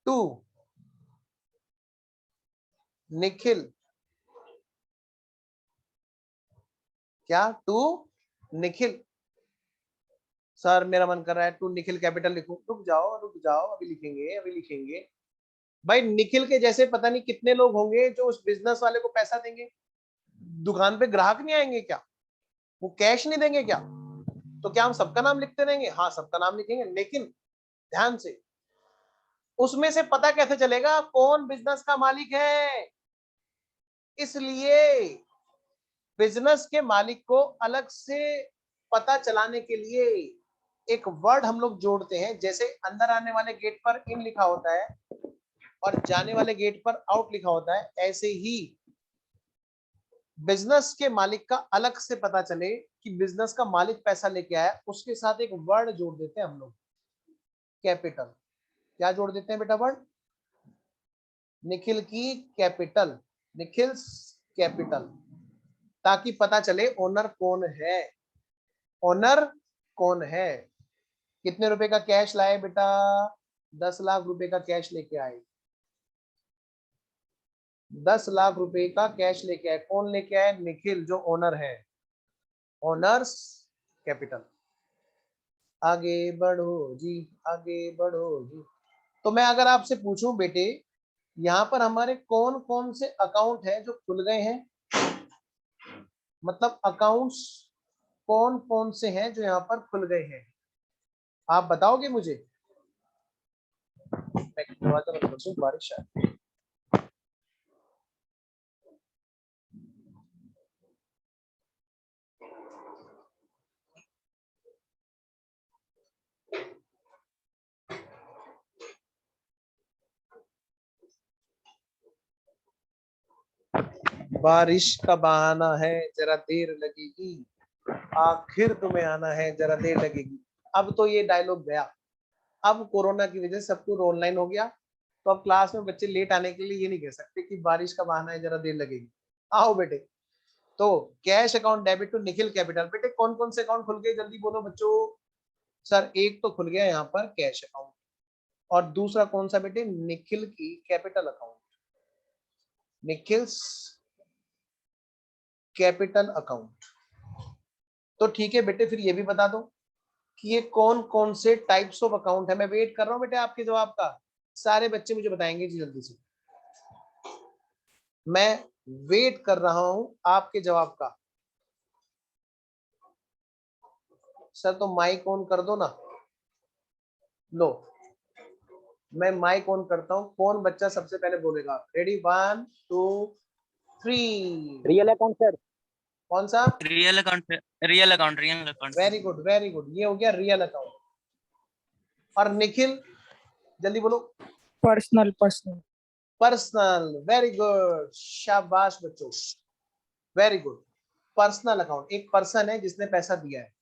to Nikhil, क्या टू निखिल। सर मेरा मन कर रहा है टू निखिल कैपिटल लिखूं। रुक जाओ, अभी लिखेंगे। भाई निखिल के जैसे पता नहीं कितने लोग होंगे जो उस बिजनेस वाले को पैसा देंगे। दुकान पे ग्राहक नहीं आएंगे क्या? वो कैश नहीं देंगे क्या? तो क्या हम सबका नाम लिखते रहेंगे? हाँ सबका नाम लिखेंगे, लेकिन ध्यान से उसमें से पता कैसे चलेगा कौन बिजनेस का मालिक है? इसलिए बिजनेस के मालिक को अलग से पता चलाने के लिए एक वर्ड हम लोग जोड़ते हैं। जैसे अंदर आने वाले गेट पर इन लिखा होता है और जाने वाले गेट पर आउट लिखा होता है, ऐसे ही बिजनेस के मालिक का अलग से पता चले कि बिजनेस का मालिक पैसा लेके आया, उसके साथ एक वर्ड जोड़ देते हैं हम लोग, कैपिटल। क्या जोड़ देते हैं बेटा वर्ड? निखिल की कैपिटल, निखिल्स कैपिटल, ताकि पता चले ओनर कौन है, ओनर कौन है। कितने रुपए का कैश लाए बेटा? 10 लाख रुपए का कैश लेके आए। 10 लाख रुपए का कैश लेके आए। कौन लेके आए? निखिल, जो ओनर है, ओनर्स कैपिटल। आगे बढ़ो जी, आगे बढ़ो जी। तो मैं अगर आपसे पूछूं बेटे, यहाँ पर हमारे कौन कौन से अकाउंट है जो खुल गए हैं? मतलब अकाउंट्स कौन कौन से हैं जो यहाँ पर खुल गए हैं? आप बताओगे मुझे? बारिश है। बारिश का बहाना है, जरा देर लगेगी, आखिर तुम्हें आना है, जरा देर लगेगी। अब तो ये डायलॉग गया। अब कोरोना की वजह से सब कुछ ऑनलाइन हो गया, तो अब क्लास में बच्चे लेट आने के लिए ये नहीं कह सकते कि बारिश का बहाना है, जरा देर लगेगी। आओ बेटे, तो cash account debit to Nikhil capital. बेटे कौन कौन से अकाउंट खुल गए, जल्दी बोलो बच्चों। सर एक तो खुल गया यहाँ पर कैश अकाउंट, और दूसरा कौन सा बेटे? निखिल की capital account, Nikhil's capital account. तो ठीक है बेटे, फिर ये भी बता दो कि ये कौन कौन से टाइप्स ऑफ अकाउंट है। मैं वेट कर रहा हूं बेटे आपके जवाब का। सारे बच्चे मुझे बताएंगे जी जल्दी से, मैं वेट कर रहा हूं आपके जवाब का। सर तो माइक ऑन कर दो ना। लो, मैं माइक ऑन करता हूं। कौन बच्चा सबसे पहले बोलेगा? रेडी, 1 2 3। Real account sir. कौन सा? Real account, real account, real account. Very good, very good, ये हो गया रियल अकाउंट। और निखिल जल्दी बोलो। Personal, personal. Personal, very good, शाबाश बच्चों, वेरी गुड। पर्सनल अकाउंट, एक पर्सन है जिसने पैसा दिया है।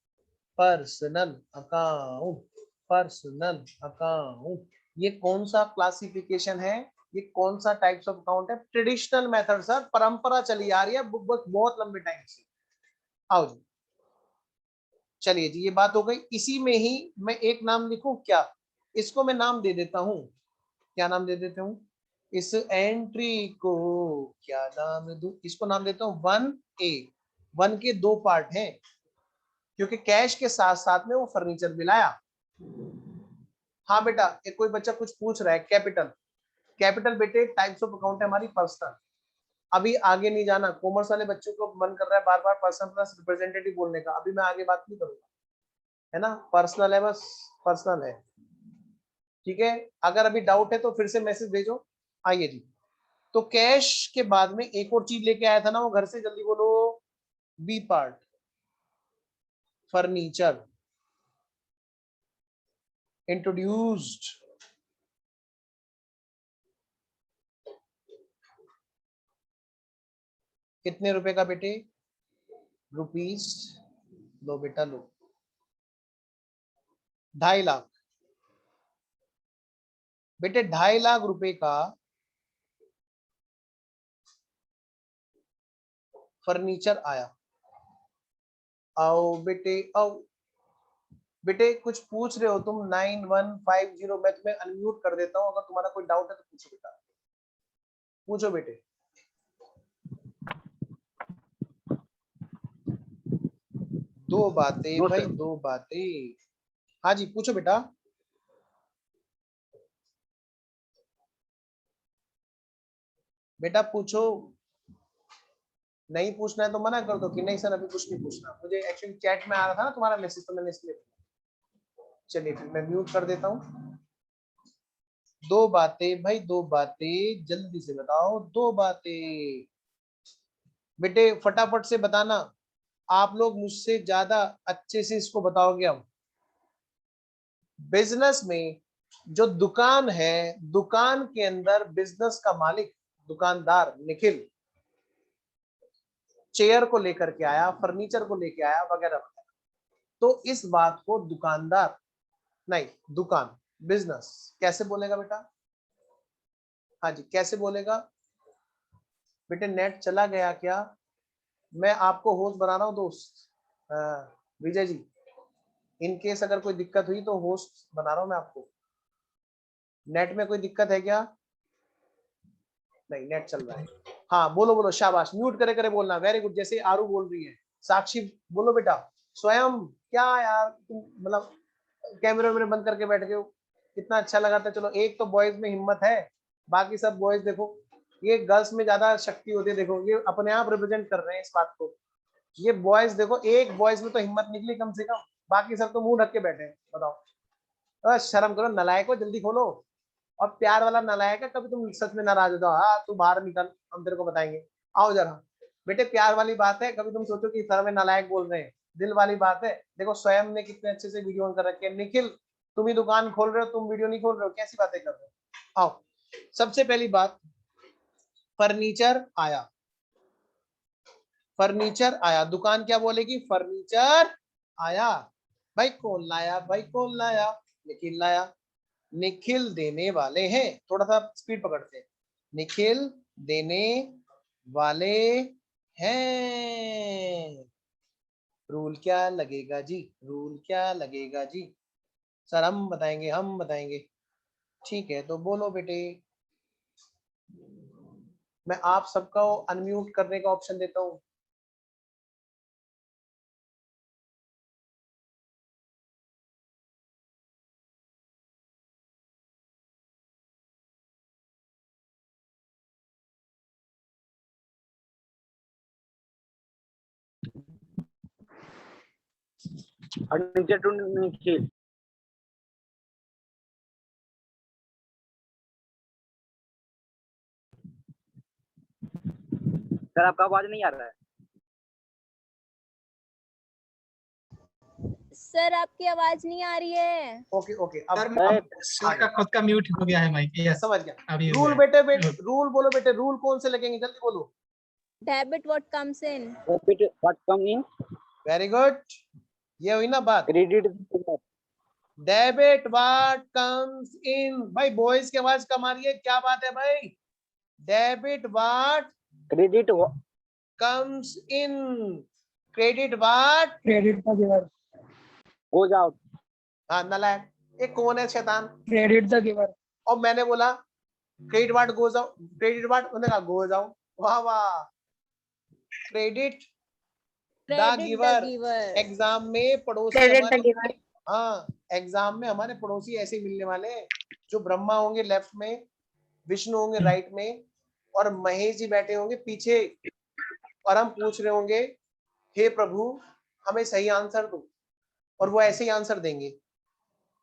Personal account, personal account. ये कौन सा क्लासिफिकेशन है? ये कौन सा टाइप्स ऑफ अकाउंट है? ट्रेडिशनल मेथड सर, परंपरा चली आ रही है बहुत लंबे टाइम से। आओ जी, चलिए जी, ये बात हो गई। इसी में ही मैं एक नाम लिखूं क्या? इसको मैं नाम दे देता हूं। क्या नाम दे देता हूं? इस एंट्री को क्या नाम दूं? इसको नाम देता हूं 1A। 1 के 2 पार्ट हैं, क्योंकि कैश के साथ साथ में वो फर्नीचर भी लाया। हाँ बेटा, एक कोई बच्चा कुछ पूछ रहा है। कैपिटल, कैपिटल बेटे टाइप्स ऑफ अकाउंट है हमारी पर्सनल। अभी आगे नहीं जाना, कॉमर्स वाले बच्चों को मन कर रहा है बार बार पर्सन प्लस रिप्रेजेंटेटिव बोलने का, अभी मैं आगे बात नहीं करूंगा, है ना। पर्सनल है, बस पर्सनल है, ठीक है। अगर अभी डाउट है तो फिर से मैसेज भेजो। आइए जी, तो कैश के बाद में एक और चीज लेके आया था ना वो घर से, जल्दी बोलो। B part, furniture introduced. कितने रुपए का बेटे? रुपीस, लो बेटा लो, 2.5 लाख। बेटे 2.5 लाख रुपए का फर्नीचर आया। आओ बेटे आओ, बेटे कुछ पूछ रहे हो तुम 9150, मैं तुम्हें अनम्यूट कर देता हूँ, अगर तुम्हारा कोई डाउट है तो पूछो बेटा, पूछो बेटे। दो बातें भाई, दो बातें। हाँ जी पूछो बेटा। बेटा पूछो, नहीं पूछना है तो मना कर दो कि नहीं सर अभी कुछ नहीं पूछना। मुझे एक्चुअली चैट में आ रहा था ना तुम्हारा मैसेज, तो मैंने इसलिए। चलिए फिर मैं म्यूट कर देता हूँ। दो बातें भाई, दो बातें, जल्दी से बताओ दो बातें। बेटे फटाफट से बताना, आप लोग मुझसे ज्यादा अच्छे से इसको बताओगे। अब बिजनेस में जो दुकान है, दुकान के अंदर बिजनेस का मालिक, दुकानदार निखिल चेयर को लेकर के आया, फर्नीचर को लेके आया वगैरह वगैरह, तो इस बात को दुकानदार नहीं, दुकान, बिजनेस कैसे बोलेगा बेटा? हाँ जी कैसे बोलेगा? बेटे नेट चला गया क्या? मैं आपको होस्ट बना रहा हूँ दोस्त, विजय जी, इन केस अगर कोई दिक्कत हुई तो होस्ट बना रहा हूँ मैं आपको। नेट में कोई दिक्कत है क्या? नहीं नेट चल रहा है। हाँ बोलो बोलो, शाबाश, म्यूट करे करे बोलना, वेरी गुड। जैसे आरू बोल रही है, साक्षी बोलो बेटा। स्वयं क्या यार तुम मतलब कैमरे वैमरे बंद करके बैठ गए हो, कितना अच्छा लगा था। चलो एक तो बॉयज में हिम्मत है, बाकी सब बॉयज देखो, ये गर्ल्स में ज्यादा शक्ति होती है। देखो ये अपने आप रिप्रेजेंट कर रहे हैं इस बात को। ये बॉयज देखो, एक बॉयज में तो हिम्मत निकली कम से कम, बाकी सब तो मुंह ढक के बैठे हैं। बताओ शर्म करो, नलायक हो, जल्दी खोलो। और प्यार वाला नालायक है, कभी तुम सच में नाराज हो जाओ, हाँ तू बाहर निकल हम तेरे को बताएंगे, आओ जरा। बेटे प्यार वाली बात है, कभी तुम सोचो कि सर में नालायक बोल रहे हैं, दिल वाली बात है। देखो स्वयं ने कितने अच्छे से वीडियो ऑन कर रखे हैं। निखिल तुम ही दुकान खोल रहे हो, तुम वीडियो नहीं खोल रहे हो, कैसी बातें कर रहे हो? आओ सबसे पहली बात, फर्नीचर आया, फर्नीचर आया, दुकान क्या बोलेगी? फर्नीचर आया। भाई कौन लाया? भाई कौन लाया? निखिल लाया। निखिल देने वाले हैं, थोड़ा सा स्पीड पकड़ते हैं। निखिल देने वाले हैं। रूल क्या लगेगा जी? रूल क्या लगेगा जी? सर हम बताएंगे, हम बताएंगे। ठीक है तो बोलो बेटे। मैं आप सबका अनम्यूट करने का ऑप्शन देता हूँ। Furniture to Nikhil. सर आपका आवाज नहीं आ रहा है। सर आपकी आवाज नहीं आ रही है। ओके ओके अब सर का खुद का म्यूट हो गया है माइक। यस समझ गया। अभी रूल बेटे, रूल बोलो बेटे, रूल कौन से लगेंगे जल्दी बोलो। Debit what comes in. Debit what come in. Very good, ये हुई ना बात। क्रेडिट डेबिट व्हाट कम्स इन। भाई बॉयज की आवाज कम आ रही है, क्या बात है भाई? Debit what credit comes in, credit what credit the giver, goes out. हाँ नालायक, ये कौन है शैतान? क्रेडिट द गिवर, और मैंने बोला credit what goes out, credit what, उन्होंने कहा गोज आउट। वाह वाह, क्रेडिट द गिवर। एग्जाम में पड़ोसी हमारे, हाँ एग्जाम में हमारे पड़ोसी ऐसे मिलने वाले हैं, जो ब्रह्मा होंगे लेफ्ट में, विष्णु होंगे राइट में, और महेश जी बैठे होंगे पीछे, और हम पूछ रहे होंगे हे प्रभु हमें सही आंसर दो, और वो ऐसे ही आंसर देंगे।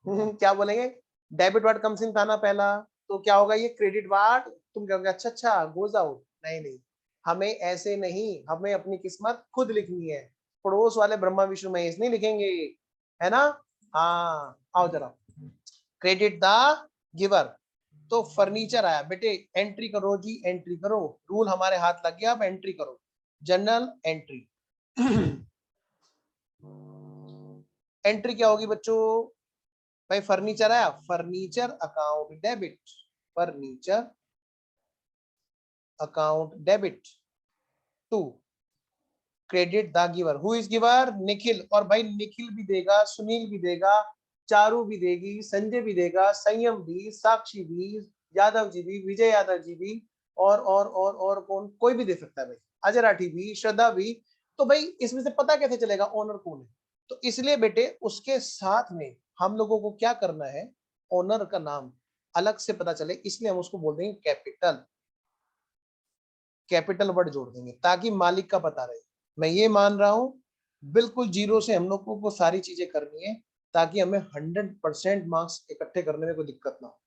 क्या बोलेंगे? डेबिट वार्ड कम्स इन था ना पहला, तो क्या होगा ये क्रेडिट वार्ड, तुम कहोगे अच्छा अच्छा गोज आउट। नहीं नहीं, हमें ऐसे नहीं, हमें अपनी किस्मत खुद लिखनी है, पड़ोस वाले ब्रह्मा विष्णु महेश नहीं लिखेंगे, है ना? हाँ आओ जरा, क्रेडिट द गिवर। तो फर्नीचर आया बेटे, एंट्री करो जी, एंट्री करो। रूल हमारे हाथ लग गया, अब एंट्री करो, जनरल एंट्री। एंट्री क्या होगी बच्चों? भाई फर्नीचर आया, furniture account debit, furniture account debit to credit the giver. Who is giver? Nikhil. और भाई निखिल भी देगा, सुनील भी देगा, चारू भी देगी, संजय भी देगा, संयम भी, साक्षी भी, यादव जी भी, विजय यादव जी भी, और कौन, कोई भी दे सकता है भाई, अजय राठी भी, श्रद्धा भी। तो भाई इसमें से पता कैसे चलेगा ओनर कौन है? तो इसलिए बेटे उसके साथ में हम लोगों को क्या करना है, ओनर का नाम अलग से पता चले, इसलिए हम उसको बोल देंगे कैपिटल, कैपिटल वर्ड जोड़ देंगे ताकि मालिक का पता रहे। मैं ये मान रहा हूं बिल्कुल जीरो से हम लोगों को सारी चीजें करनी है ताकि हमें 100% मार्क्स इकट्ठे करने में कोई दिक्कत ना हो।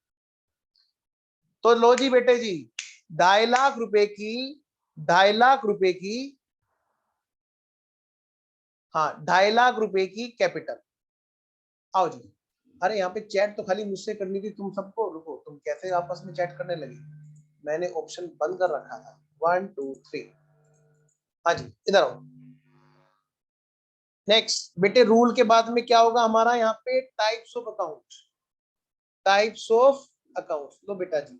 तो लो जी बेटे जी, 2.5 लाख रुपए की, 2.5 लाख रुपए की, हाँ 2.5 लाख रुपए की कैपिटल। आओ जी। अरे यहाँ पे चैट तो खाली मुझसे करनी थी तुम सबको, रुको तुम कैसे आपस में चैट करने लगी? मैंने ऑप्शन बंद कर रखा था। 1 2 3। हाँ जी इधर आओ। नेक्स्ट बेटे रूल के बाद में क्या होगा हमारा यहाँ पे? Types of account, types of account. लो बेटा जी,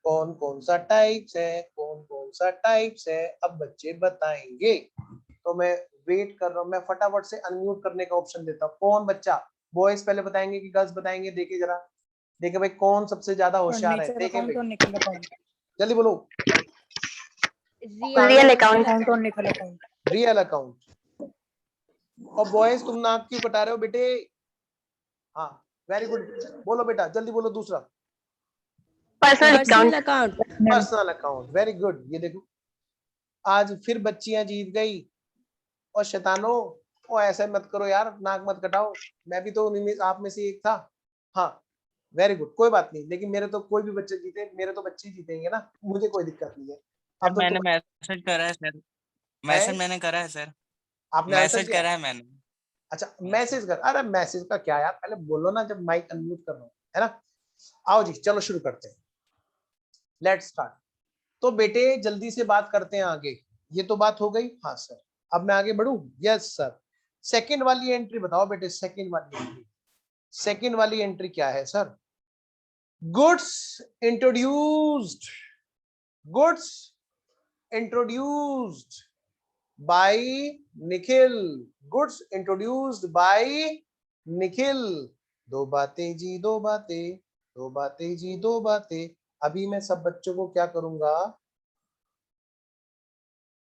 कौन कौन सा टाइप्स है, कौन कौन सा टाइप्स है, अब बच्चे बताएंगे। तो मैं वेट कर रहा हूँ, मैं फटाफट से अनम्यूट करने का ऑप्शन देता हूँ। कौन बच्चा, बॉयज पहले बताएंगे कि गर्ल्स बताएंगे? देखिए जरा, देखिए भाई कौन सबसे ज्यादा होशियार है, फर्नीचर देखें अकाउंट और भाई निकल अकाउंट। जल्दी बोलो। रियल अकाउंट और निकल अकाउंट। Real account. और बॉयज तुम नाक क्यों कटा रहे हो बेटे? हाँ वेरी गुड, बोलो बेटा जल्दी बोलो दूसरा। Personal account. Personal account, very good. ये देखो आज फिर बच्चियां जीत गई। और शैतानो, ओ ऐसे मत करो यार, नाक मत कटाओ, मैं भी तो उन्हीं में, आप में से एक था। हाँ वेरी गुड, कोई बात नहीं, लेकिन मेरे तो कोई भी बच्चे जीते, मेरे तो बच्चे जीतेंगे ना, मुझे कोई दिक्कत नहीं है। सर अब तो मैंने तुम मैसेज करा है सर, मैसेज मैंने करा है सर, आपने आंसर मैसेज किया? करा है मैंने। अच्छा मैसेज कर, अरे मैसेज का क्या यार, पहले बोलो ना जब माइक अनम्यूट कर रहा हूँ, है ना। आओ जी चलो शुरू करते हैं, लेट्स स्टार्ट। तो बेटे जल्दी से बात करते हैं आगे। ये तो बात हो गई, हाँ सर। अब मैं आगे बढ़ू? Yes sir. सेकंड वाली एंट्री बताओ बेटे, सेकंड वाली एंट्री, सेकंड वाली एंट्री क्या है sir? Goods introduced, goods introduced by Nikhil, goods introduced by Nikhil. दो बातें जी दो बातें, दो बातें जी दो बातें। अभी मैं सब बच्चों को क्या करूंगा,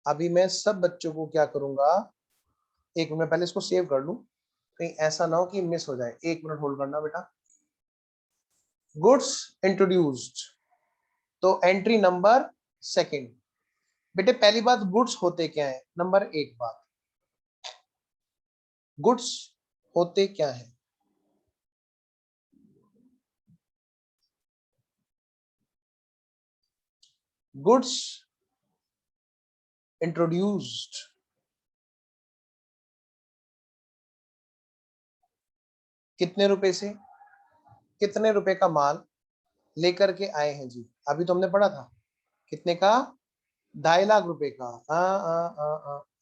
अभी मैं सब बच्चों को क्या करूंगा, एक मिनट पहले इसको सेव कर लूं, कहीं ऐसा ना हो कि मिस हो जाए। एक मिनट होल्ड करना बेटा। गुड्स इंट्रोड्यूस्ड, तो एंट्री नंबर सेकंड। बेटे पहली बात, गुड्स होते क्या है? नंबर एक बात, गुड्स होते क्या है? गुड्स इंट्रोड्यूस्ड कितने रुपए से, कितने रुपए का माल लेकर के आए हैं जी? अभी तो हमने पढ़ा था कितने का, 2.5 लाख रुपए का।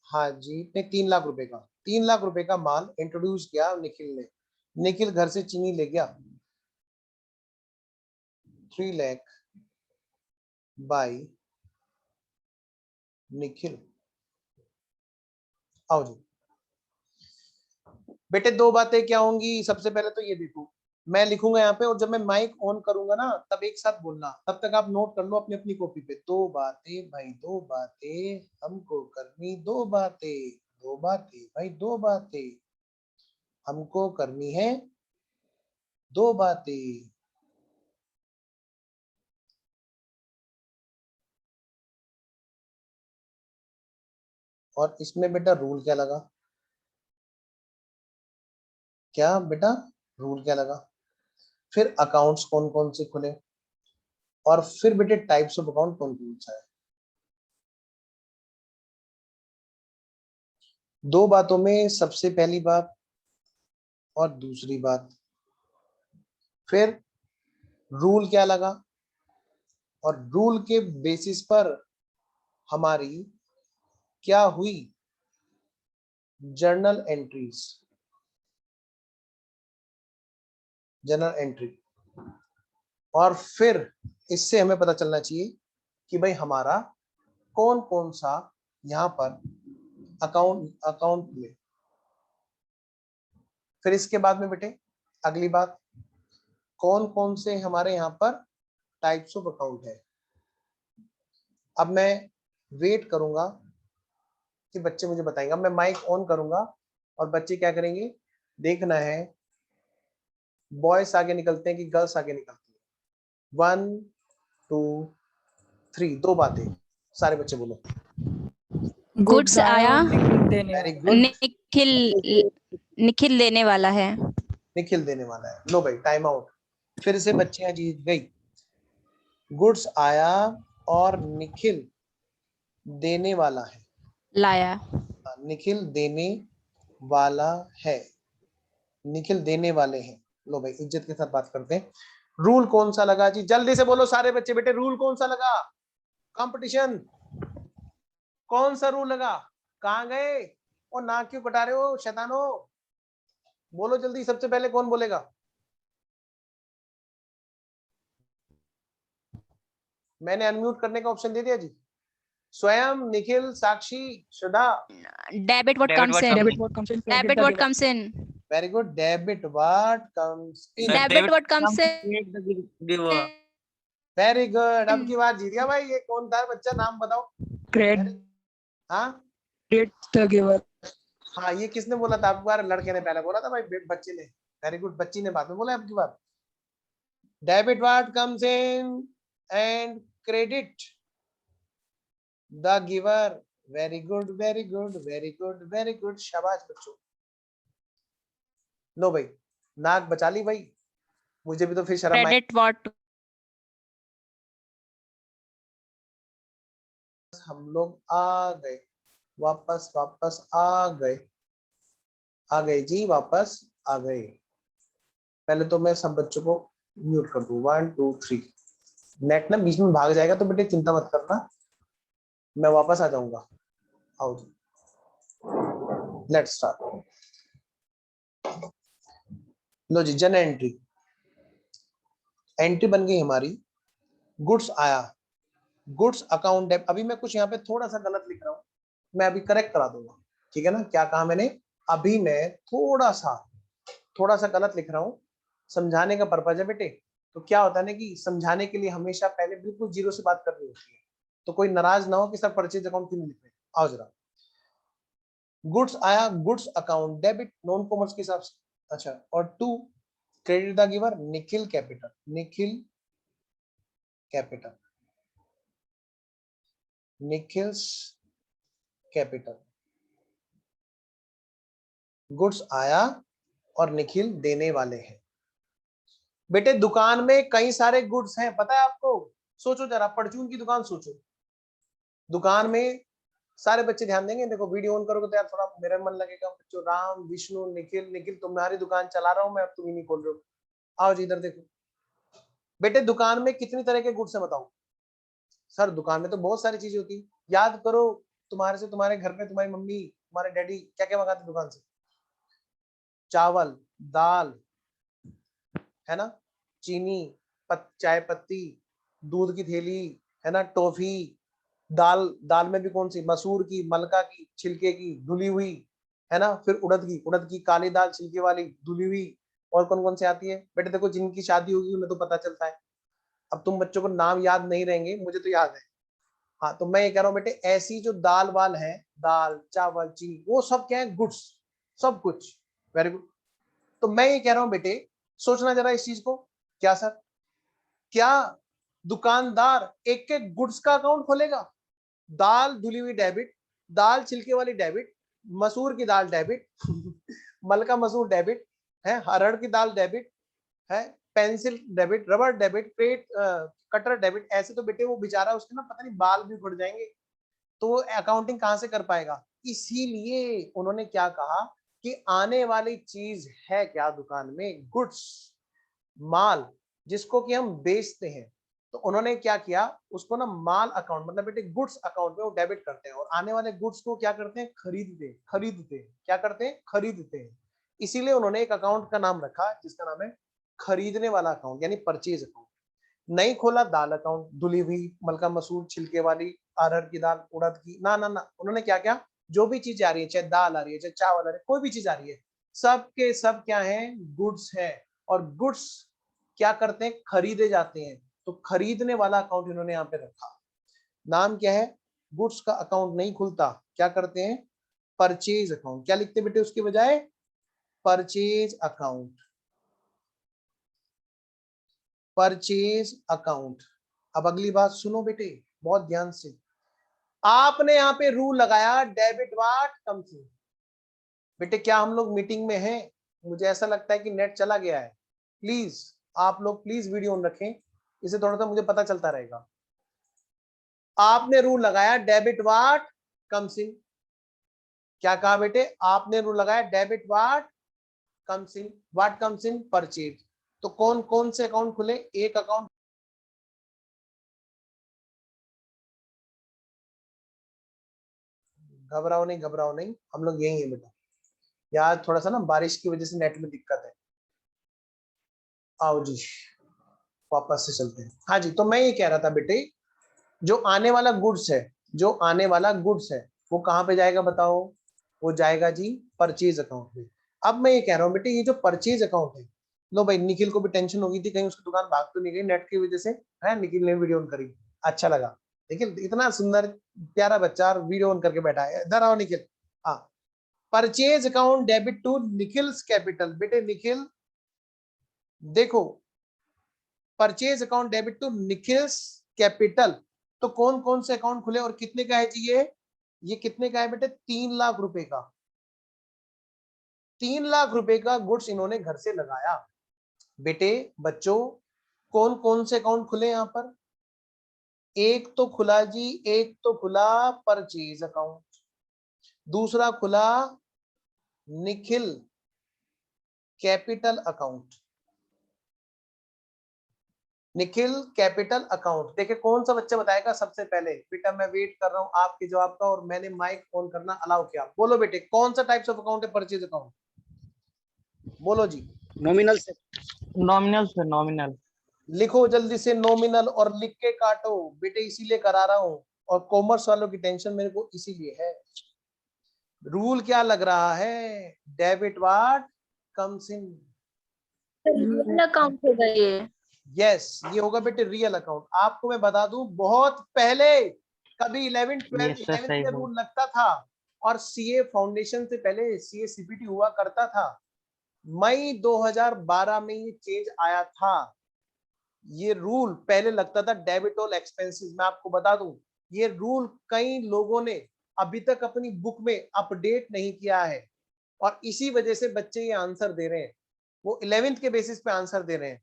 हाँ जी, नहीं 3 लाख रुपए का, 3 लाख रुपए का माल इंट्रोड्यूस किया निखिल ने। निखिल घर से चीनी ले गया, 3 लाख बाय निखिल। आओ जी बेटे, दो बातें क्या होंगी? सबसे पहले तो ये देखो, मैं लिखूंगा यहाँ पे, और जब मैं माइक ऑन करूंगा ना तब एक साथ बोलना, तब तक आप नोट कर लो अपनी अपनी कॉपी पे। दो बातें भाई, दो बातें हमको करनी, दो बातें, दो बातें भाई, दो बातें हमको करनी है, दो बातें। और इसमें बेटा रूल क्या लगा? क्या बेटा रूल क्या लगा? फिर अकाउंट्स कौन कौन से खुले, और फिर बेटे टाइप्स ऑफ अकाउंट कौन कौन सा है। दो बातों में सबसे पहली बात और दूसरी बात, फिर रूल क्या लगा, और रूल के बेसिस पर हमारी क्या हुई, जर्नल एंट्रीज, जर्नल एंट्री। और फिर इससे हमें पता चलना चाहिए कि भाई हमारा कौन कौन सा यहाँ पर अकाउंट में। फिर इसके बाद में बेटे अगली बात, कौन कौन से हमारे यहाँ पर टाइप्स ऑफ अकाउंट है। अब मैं वेट करूंगा कि बच्चे मुझे बताएंगे। मैं माइक ऑन करूंगा और बच्चे क्या करेंगे, देखना है बॉयज आगे निकलते हैं कि गर्ल्स आगे निकलती है। 1 2 3, 2 बातें, सारे बच्चे बोलो। गुड्स आया आया, निखिल देने वेरी वाला। गुड, निखिल देने वाला है। निखिल देने वाला है। लो भाई टाइम आउट, फिर से बच्चियां जीत गई। गुड्स आया और निखिल देने वाला है। लाया। निखिल देने वाला है, निखिल देने वाले हैं। लो भाई इज्जत के साथ बात करते हैं। रूल कौन सा लगा जी, जल्दी से बोलो सारे बच्चे बेटे, रूल कौन सा लगा। कंपटीशन कौन सा रूल लगा, कहां गए और ना क्यों कटा रहे हो शैतानो, बोलो जल्दी, सबसे पहले कौन बोलेगा। मैंने अनम्यूट करने का ऑप्शन दे दिया जी। Swayam, Nikhil, Sakshi, Shraddha. Debit what comes in. Debit what comes in, debit what comes in. Very good, debit what comes in. Sir, debit what come comes to in. create the giver. Very good, अब की बार जीत गया भाई। ये कौन था बच्चा, नाम बताओ। क्रेडिट हाँ द गिवर। हाँ, ये किसने बोला था? अब की बार लड़के ने पहले बोला था भाई, बच्चे ने। वेरी गुड, बच्ची ने बाद में बोला। अब की बार debit what comes in and credit the giver. Very good very good very good very good, शाबाश बच्चों। लो भाई नाक बचा ली भाई, मुझे भी तो फिर शर्म आई। Credit what. हम लोग आ गए वापस, वापस आ गए जी, वापस आ गए। पहले तो मैं सब बच्चों को म्यूट कर दूं। 1 2 3। नेट ना बीच में भाग जाएगा तो बेटे चिंता मत करना, मैं वापस आ जाऊंगा। आओ जी, लेट्स स्टार्ट। लो जी, जन एंट्री, एंट्री बन गई हमारी। गुड्स आया, गुड्स अकाउंट डेबिट। अभी मैं कुछ यहाँ पे थोड़ा सा गलत लिख रहा हूँ, मैं अभी करेक्ट करा दूंगा, ठीक है ना। क्या कहा मैंने, अभी मैं थोड़ा सा गलत लिख रहा हूँ, समझाने का पर्पज है बेटे। तो क्या होता है ना कि समझाने के लिए हमेशा पहले बिल्कुल जीरो से बात करनी होती है, तो कोई नाराज ना हो कि सर परचेज अकाउंट क्यों नहीं लिख रहे। आओ जरा, गुड्स आया, goods account debit non commerce के हिसाब से। अच्छा, और 2 credit the giver, Nikhil capital, Nikhil capital, Nikhil's capital. Goods आया और निखिल देने वाले हैं। बेटे दुकान में कई सारे गुड्स हैं, पता है आपको। सोचो जरा, परचून की दुकान सोचो, दुकान में सारे बच्चे ध्यान देंगे। देखो वीडियो ऑन करोगे तो यार थोड़ा मेरा मन लगेगा। बच्चों, राम, विष्णु, निखिल, निखिल तुम्हारी दुकान चला रहा हूं मैं, अब तुम ही नहीं खोल रहे हो। आओ जी इधर देखो बेटे, दुकान में कितनी तरह के गुड्स है बताओ। सर दुकान में तो बहुत सारी चीजें होती है। याद करो, तुम्हारे से तुम्हारे घर पे तुम्हारी मम्मी तुम्हारे डैडी क्या क्या मंगाते दुकान से। चावल, दाल, है ना, चीनी, चाय पत्ती, दूध की थैली, है ना, टॉफी, दाल, दाल में भी कौन सी, मसूर की, मलका की, छिलके की धुली हुई, है ना, फिर उड़द की काली दाल छिलके वाली धुली हुई। और कौन कौन सी आती है बेटे, देखो जिनकी शादी होगी उन्हें तो पता चलता है। अब तुम बच्चों को नाम याद नहीं रहेंगे, मुझे तो याद है। हाँ, तो मैं ये कह रहा हूँ बेटे, ऐसी जो दाल वाल है, दाल चावल चीनी, वो सब क्या है, गुड्स, सब कुछ। Very good. तो मैं ये कह रहा हूँ बेटे, सोचना जरा इस चीज को। क्या सर, क्या दुकानदार एक एक गुड्स का अकाउंट खोलेगा? दाल धुली हुई डेबिट, दाल छिलके वाली डेबिट, मसूर की दाल डेबिट मलका मसूर डेबिट है, अरहर की दाल डेबिट है, पेंसिल डेबिट, रबर डेबिट, पेट कटर डेबिट। ऐसे तो बेटे वो बेचारा, उसके ना पता नहीं बाल भी उड़ जाएंगे, तो अकाउंटिंग कहां से कर पाएगा। इसीलिए उन्होंने क्या कहा कि आने वाली चीज है क्या दुकान में, गुड्स, माल, जिसको कि हम बेचते हैं। तो उन्होंने क्या किया, उसको ना माल अकाउंट, मतलब बेटे गुड्स अकाउंट में वो डेबिट करते हैं, और आने वाले गुड्स को क्या करते हैं, खरीदते हैं। क्या करते हैं, खरीदते हैं। इसीलिए उन्होंने एक अकाउंट का नाम रखा जिसका नाम है खरीदने वाला अकाउंट, यानी परचेज अकाउंट। नहीं खोला दाल अकाउंट, धुली हुई, मलका मसूर छिलके वाली, अरहर की दाल, उड़द की, ना ना ना, उन्होंने क्या किया, जो भी चीज आ रही है, चाहे दाल आ रही है, चाहे चावल आ रही है, कोई भी चीज आ रही है, सब के सब क्या है, गुड्स है। और गुड्स क्या करते हैं, खरीदे जाते हैं। तो खरीदने वाला अकाउंट इन्होंने यहाँ पे रखा। नाम क्या है, गुड्स का अकाउंट नहीं खुलता, क्या करते हैं, परचेज अकाउंट। क्या लिखते बेटे उसके बजाय, परचेज अकाउंट, परचेज अकाउंट। अब अगली बात सुनो बेटे बहुत ध्यान से, आपने यहाँ पे रूल लगाया डेबिट व्हाट कम्स इन। बेटे क्या हम लोग मीटिंग में हैं, मुझे ऐसा लगता है कि नेट चला गया है। प्लीज आप लोग प्लीज वीडियो ऑन रखें, इसे थोड़ा सा मुझे पता चलता रहेगा। आपने रूल लगाया डेबिट व्हाट कम्स इन। क्या कहा बेटे, आपने रूल लगाया debit what comes in, what comes in purchase. तो कौन कौन से अकाउंट खुले, एक अकाउंट, घबराओ नहीं घबराओ नहीं, हम लोग यही है बेटा। यार थोड़ा सा ना बारिश की वजह से नेट में दिक्कत है। आओ जी वापस से चलते हैं। हाँ जी, तो मैं ये कह रहा था बेटे, जो आने वाला गुड्स है, जो आने वाला गुड्स है वो कहाँ पे जाएगा बताओ, वो जाएगा जी परचेज अकाउंट में। अब मैं ये कह रहा हूँ बेटे, ये जो परचेज अकाउंट है, लो भाई निखिल को भी टेंशन हो गई थी कहीं उसकी दुकान भाग तो नहीं गई नेट की वजह से, है निखिल ने वीडियो ऑन करी, अच्छा लगा। निखिल इतना सुंदर प्यारा बच्चा वीडियो ऑन करके बैठा है, इधर आओ निखिल। हाँ, purchase account debit to Nikhil's capital. बेटे निखिल देखो, purchase account debit to Nikhil's capital. तो कौन कौन से अकाउंट खुले और कितने का है जी ये कितने का है बेटे, 3 लाख रुपए का। 3 लाख रुपए का गुड्स इन्होंने घर से लगाया। बेटे बच्चों कौन कौन से अकाउंट खुले यहाँ पर, एक तो खुला जी, एक तो खुला परचेज अकाउंट, दूसरा खुला Nikhil capital account, Nikhil capital account. देखिए कौन सा बच्चा बताएगा सबसे पहले, बेटा मैं वेट कर रहा हूं आपके जवाब का, और मैंने माइक ऑन करना अलाउ किया। बोलो बेटे कौन सा टाइप्स ऑफ अकाउंट है परचेज अकाउंट, बोलो जी। नॉमिनल से नॉमिनल सर, नॉमिनल। लिखो जल्दी से नॉमिनल, और लिख के काटो बेटे, इसीलिए करा रहा हूं, और कॉमर्स वालों की टेंशन मेरे को इसीलिए है। रूल क्या लग रहा है, debit what comes in. Real account होगा ये। यस ये होगा बेटे रियल अकाउंट। आपको मैं बता दूं बहुत पहले, कभी 11 12 यस सर, 11th सही में बोल। रूल लगता था, और सीए फाउंडेशन से पहले सीए सीपीटी हुआ करता था। मई 2012 में ये चेंज आया था। ये रूल पहले लगता था डेबिट ऑल एक्सपेंसेस। मैं आपको बता दूं ये रूल कई लोगों ने अभी तक अपनी बुक में अपडेट नहीं किया है, और इसी वजह से बच्चे ये आंसर दे रहे हैं, वो 11th के बेसिस पे आंसर दे रहे हैं,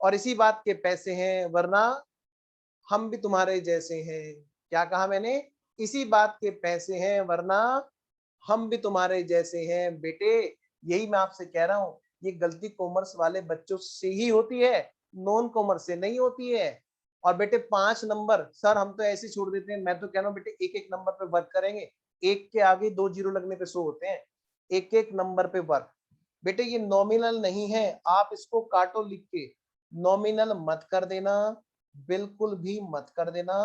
और इसी बात के पैसे हैं, वरना हम भी तुम्हारे जैसे हैं। क्या कहा मैंने, इसी बात के पैसे हैं, वरना हम भी तुम्हारे जैसे हैं। बेटे यही मैं आपसे कह रहा हूँ, ये गलती कॉमर्स वाले बच्चों से ही होती है, नॉन कॉमर्स से नहीं होती है। और बेटे 5 नंबर सर हम तो ऐसे छोड़ देते हैं, मैं तो कह रहा हूँ बेटे एक एक नंबर पे वर्क करेंगे, एक के आगे 2 जीरो लगने पे 100 होते हैं, एक एक नंबर पे वर्क। बेटे ये नॉमिनल नहीं है, आप इसको काटो लिख के, नॉमिनल मत कर देना, बिल्कुल भी मत कर देना,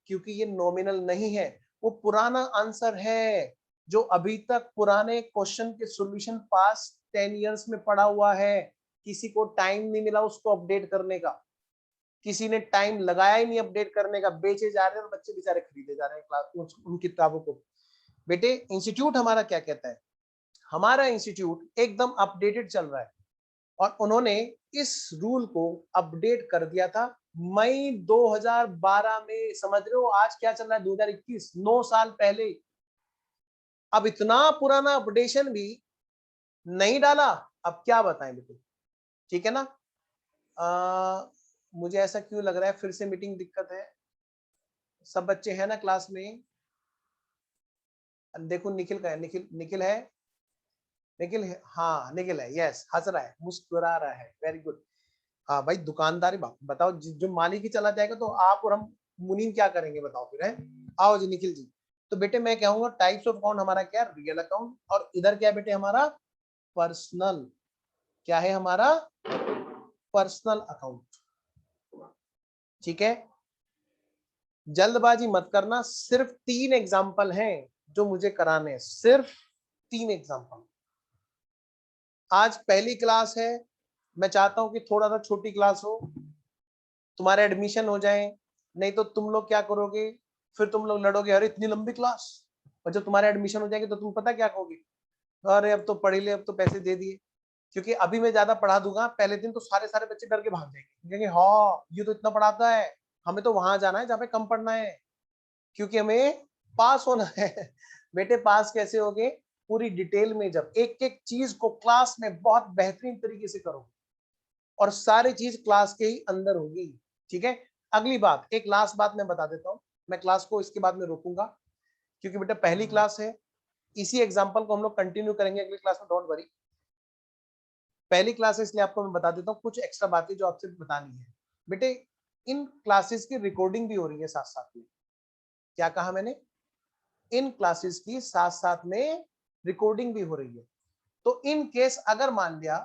क्योंकि ये नॉमिनल नहीं है, वो पुराना आंसर है जो अभी तक पुराने क्वेश्चन के सॉल्यूशन पास 10 इयर्स में पड़ा हुआ है। किसी को टाइम नहीं मिला उसको अपडेट करने का, किसी ने टाइम लगाया ही नहीं अपडेट करने का, बेचे जा रहे हैं और बच्चे बेचारे खरीदे जा रहे हैं क्लास उन किताबों को। बेटे इंस्टीट्यूट हमारा क्या कहता है, हमारा इंस्टीट्यूट एकदम अपडेटेड चल रहा है, और उन्होंने इस रूल को अपडेट कर दिया था मई 2012 में। समझ रहे हो आज क्या चल रहा है, 2021, 9 साल पहले। अब इतना पुराना अपडेशन भी नहीं डाला, अब क्या बताएं बेटे, ठीक है ना। मुझे ऐसा क्यों लग रहा है फिर से मीटिंग दिक्कत है, सब बच्चे हैं ना क्लास में। देखो निखिल का है, निखिल निखिल है, निखिल है, हाँ निखिल है, यस हंस रहा है मुस्कुरा रहा है, वेरी गुड। हाँ भाई दुकानदारी बताओ, जो मालिक ही चला जाएगा तो आप और हम मुनीम क्या करेंगे बताओ फिर, है। आओ जी निखिल जी, तो बेटे मैं कहूंगा टाइप्स ऑफ अकाउंट हमारा क्या, रियल अकाउंट, और इधर क्या बेटे हमारा पर्सनल, क्या है हमारा पर्सनल अकाउंट, ठीक है। जल्दबाजी मत करना, सिर्फ 3 एग्जाम्पल हैं, जो मुझे कराने हैं, सिर्फ 3 एग्जाम्पल। आज पहली क्लास है, मैं चाहता हूं कि थोड़ा सा छोटी क्लास हो, तुम्हारे एडमिशन हो जाए, नहीं तो तुम लोग क्या करोगे, फिर तुम लोग लड़ोगे, अरे इतनी लंबी क्लास, और जब तुम्हारे एडमिशन हो जाएंगे तो तुम पता क्या कहोगे, अरे अब तो पढ़ ही ले, अब तो पैसे दे दिए। क्योंकि अभी मैं ज्यादा पढ़ा दूंगा, पहले दिन तो सारे सारे बच्चे डर के भाग जाएंगे, कहेंगे हाँ ये तो इतना पढ़ाता है, हमें तो वहां जाना है जहाँ पे कम पढ़ना है, क्योंकि हमें पास होना है। बेटे पास कैसे होगे, पूरी डिटेल में जब एक एक चीज को क्लास में बहुत बेहतरीन तरीके से करो, और सारी चीज क्लास के ही अंदर होगी। ठीक है, अगली बात, एक लास्ट बात मैं बता देता हूँ, मैं क्लास को इसके बाद में रोकूंगा, क्योंकि बेटा पहली क्लास है, इसी एग्जाम्पल को हम लोग कंटिन्यू करेंगे अगली क्लास में, डोंट वरी। पहली क्लास है इसलिए आपको मैं बता देता हूँ कुछ एक्स्ट्रा बातें जो आपसे बतानी है। बेटे इन क्लासेस की रिकॉर्डिंग भी हो रही है साथ साथ में, क्या कहा मैंने, इन क्लासेस की साथ साथ में रिकॉर्डिंग भी हो रही है। तो इन केस अगर मान लिया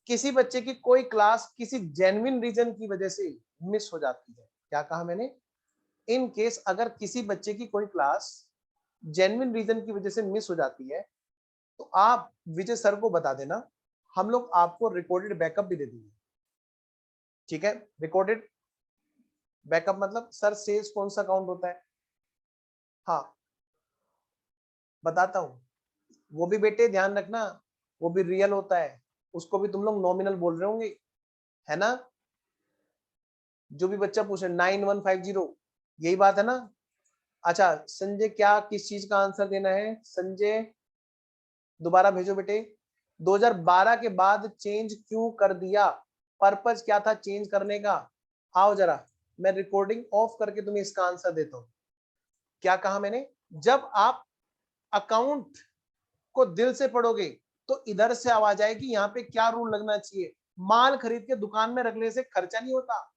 किसी बच्चे की कोई क्लास किसी जेन्युइन रीजन की वजह से मिस हो जाती है, क्या कहा मैंने, इन केस अगर किसी बच्चे की कोई क्लास जेन्युइन रीजन की वजह से मिस हो जाती है, तो आप विजय सर को बता देना, हम लोग आपको रिकॉर्डेड बैकअप भी दे देंगे। ठीक है, रिकॉर्डेड बैकअप मतलब सर सेल्स कौन सा अकाउंट होता है, हाँ बताता हूं, वो भी बेटे ध्यान रखना, वो भी रियल होता है, उसको भी तुम लोग नॉमिनल बोल रहे होंगे, है ना, जो भी बच्चा पूछे 9150, यही बात है ना। अच्छा संजय, क्या किस चीज का आंसर देना है संजय, दोबारा भेजो बेटे, 2012 के बाद चेंज क्यों कर दिया, पर्पज क्या था चेंज करने का, आओ जरा मैं रिकॉर्डिंग ऑफ करके तुम्हें इसका आंसर देता हूं। क्या कहा मैंने, जब आप अकाउंट को दिल से पढ़ोगे तो इधर से आवाज आएगी यहाँ पे क्या रूल लगना चाहिए, माल खरीद के दुकान में रखने से खर्चा नहीं होता।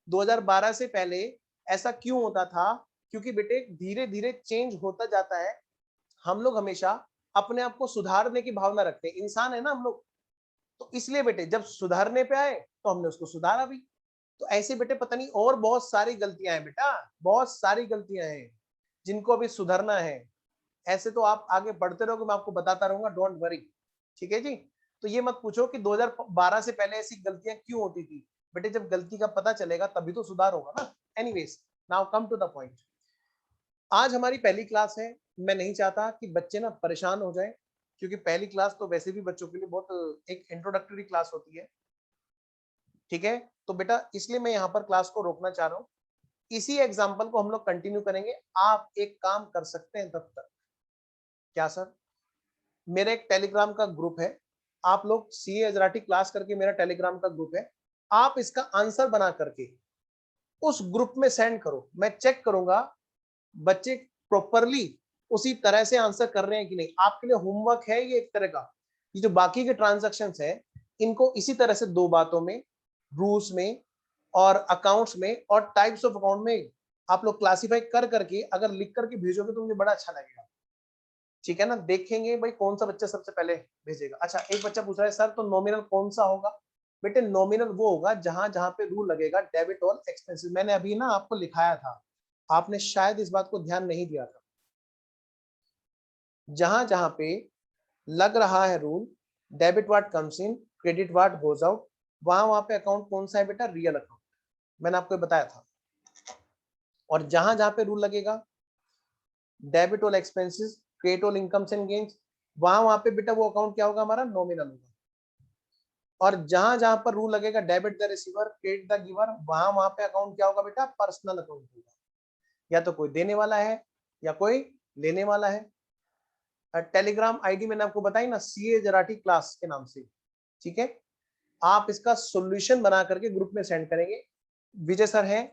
2012 से पहले ऐसा क्यों होता था, क्योंकि बेटे धीरे धीरे चेंज होता जाता है, हम लोग हमेशा अपने आप को सुधारने की भावना रखते हैं, इंसान है ना हम लोग, तो इसलिए बेटे जब सुधारने पे आए तो हमने उसको सुधारा भी। तो ऐसे बेटे पता नहीं और बहुत सारी गलतियां हैं बेटा, बहुत सारी गलतियां हैं जिनको अभी सुधरना है। ऐसे तो आप आगे बढ़ते रहोगे, मैं आपको बताता रहूंगा, डोंट वरी। ठीक है जी, तो ये मत पूछो कि 2012 से पहले ऐसी गलतियां क्यों होती थी, बेटे जब गलती का पता चलेगा तभी तो सुधार होगा ना। Anyways now come to the point, आज हमारी पहली क्लास है, मैं नहीं चाहता कि बच्चे ना परेशान हो जाए, क्योंकि पहली क्लास तो वैसे भी बच्चों के लिए बहुत एक इंट्रोडक्टरी क्लास होती है। ठीक है, तो बेटा इसलिए मैं यहाँ पर क्लास को रोकना चाह रहा हूँ, इसी एग्जाम्पल को हम लोग कंटिन्यू करेंगे। आप एक काम कर सकते हैं तब तक, क्या सर, मेरा एक टेलीग्राम का ग्रुप है, आप लोग सीए एजराटी क्लास करके मेरा टेलीग्राम का ग्रुप है, आप इसका आंसर बना करके उस ग्रुप में सेंड करो, मैं चेक करूंगा बच्चे प्रॉपरली उसी तरह से आंसर कर रहे हैं कि नहीं। आपके लिए होमवर्क है ये एक तरह का, ये जो बाकी के ट्रांजैक्शन है इनको इसी तरह से दो बातों में, रूल्स में और अकाउंट्स में और टाइप्स ऑफ अकाउंट में आप लोग क्लासिफाई कर करके अगर लिख करके भेजोगे तो मुझे बड़ा अच्छा लगेगा। ठीक है ना, देखेंगे भाई कौन सा बच्चा सबसे पहले भेजेगा। अच्छा एक बच्चा पूछ रहा है सर तो नॉमिनल कौन सा होगा, बेटे नॉमिनल वो होगा जहां जहां पे रूल लगेगा डेबिट और एक्सपेंसिव, मैंने अभी ना आपको लिखाया था, आपने शायद इस बात को ध्यान नहीं दिया था। जहां जहां पे लग रहा है rule, debit watt comes in, credit what goes out, वहां वहां पे अकाउंट कौन सा है बेटा, रियल अकाउंट, मैंने आपको बताया था। और जहां जहां पे रूल लगेगा डेबिट और एक्सपेंसेस, क्रेडिट और इनकम्स एंड गेन्स, वहां वहां पे बेटा वो अकाउंट क्या होगा, हमारा नॉमिनल होगा। और जहां जहां पर रूल लगेगा debit the receiver, credit the giver, वहां वहां पे अकाउंट क्या होगा बेटा, पर्सनल अकाउंट होगा, या तो कोई देने वाला है या कोई लेने वाला है। टेलीग्राम आईडी मैंने आपको बताई ना, सीए जराठी क्लास के नाम से। ठीक है, आप इसका सॉल्यूशन बना करके ग्रुप में सेंड करेंगे, विजय सर हैं,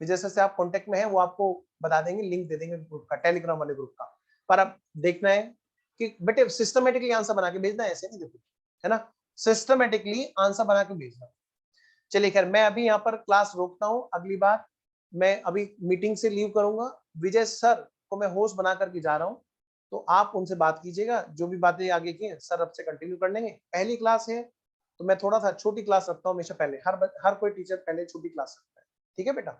विजय सर से आप कांटेक्ट में हैं, वो आपको बता देंगे, लिंक दे देंगे ग्रुप का, टेलीग्राम वाले ग्रुप का। पर अब देखना है कि बेटे सिस्टमेटिकली आंसर बना के भेजना है, ऐसे नहीं देखो, है ना, सिस्टमेटिकली आंसर बना के भेजना। चलिए खैर मैं अभी यहाँ पर क्लास रोकता हूँ, अगली बार मैं अभी मीटिंग से लीव करूंगा, विजय सर को मैं होस्ट बना करके जा रहा हूँ, तो आप उनसे बात कीजिएगा, जो भी बातें आगे की हैं सर अब से कंटिन्यू कर लेंगे। पहली क्लास है तो मैं थोड़ा सा छोटी क्लास रखता हूँ हमेशा, पहले हर कोई टीचर पहले छोटी क्लास रखता है। ठीक है बेटा,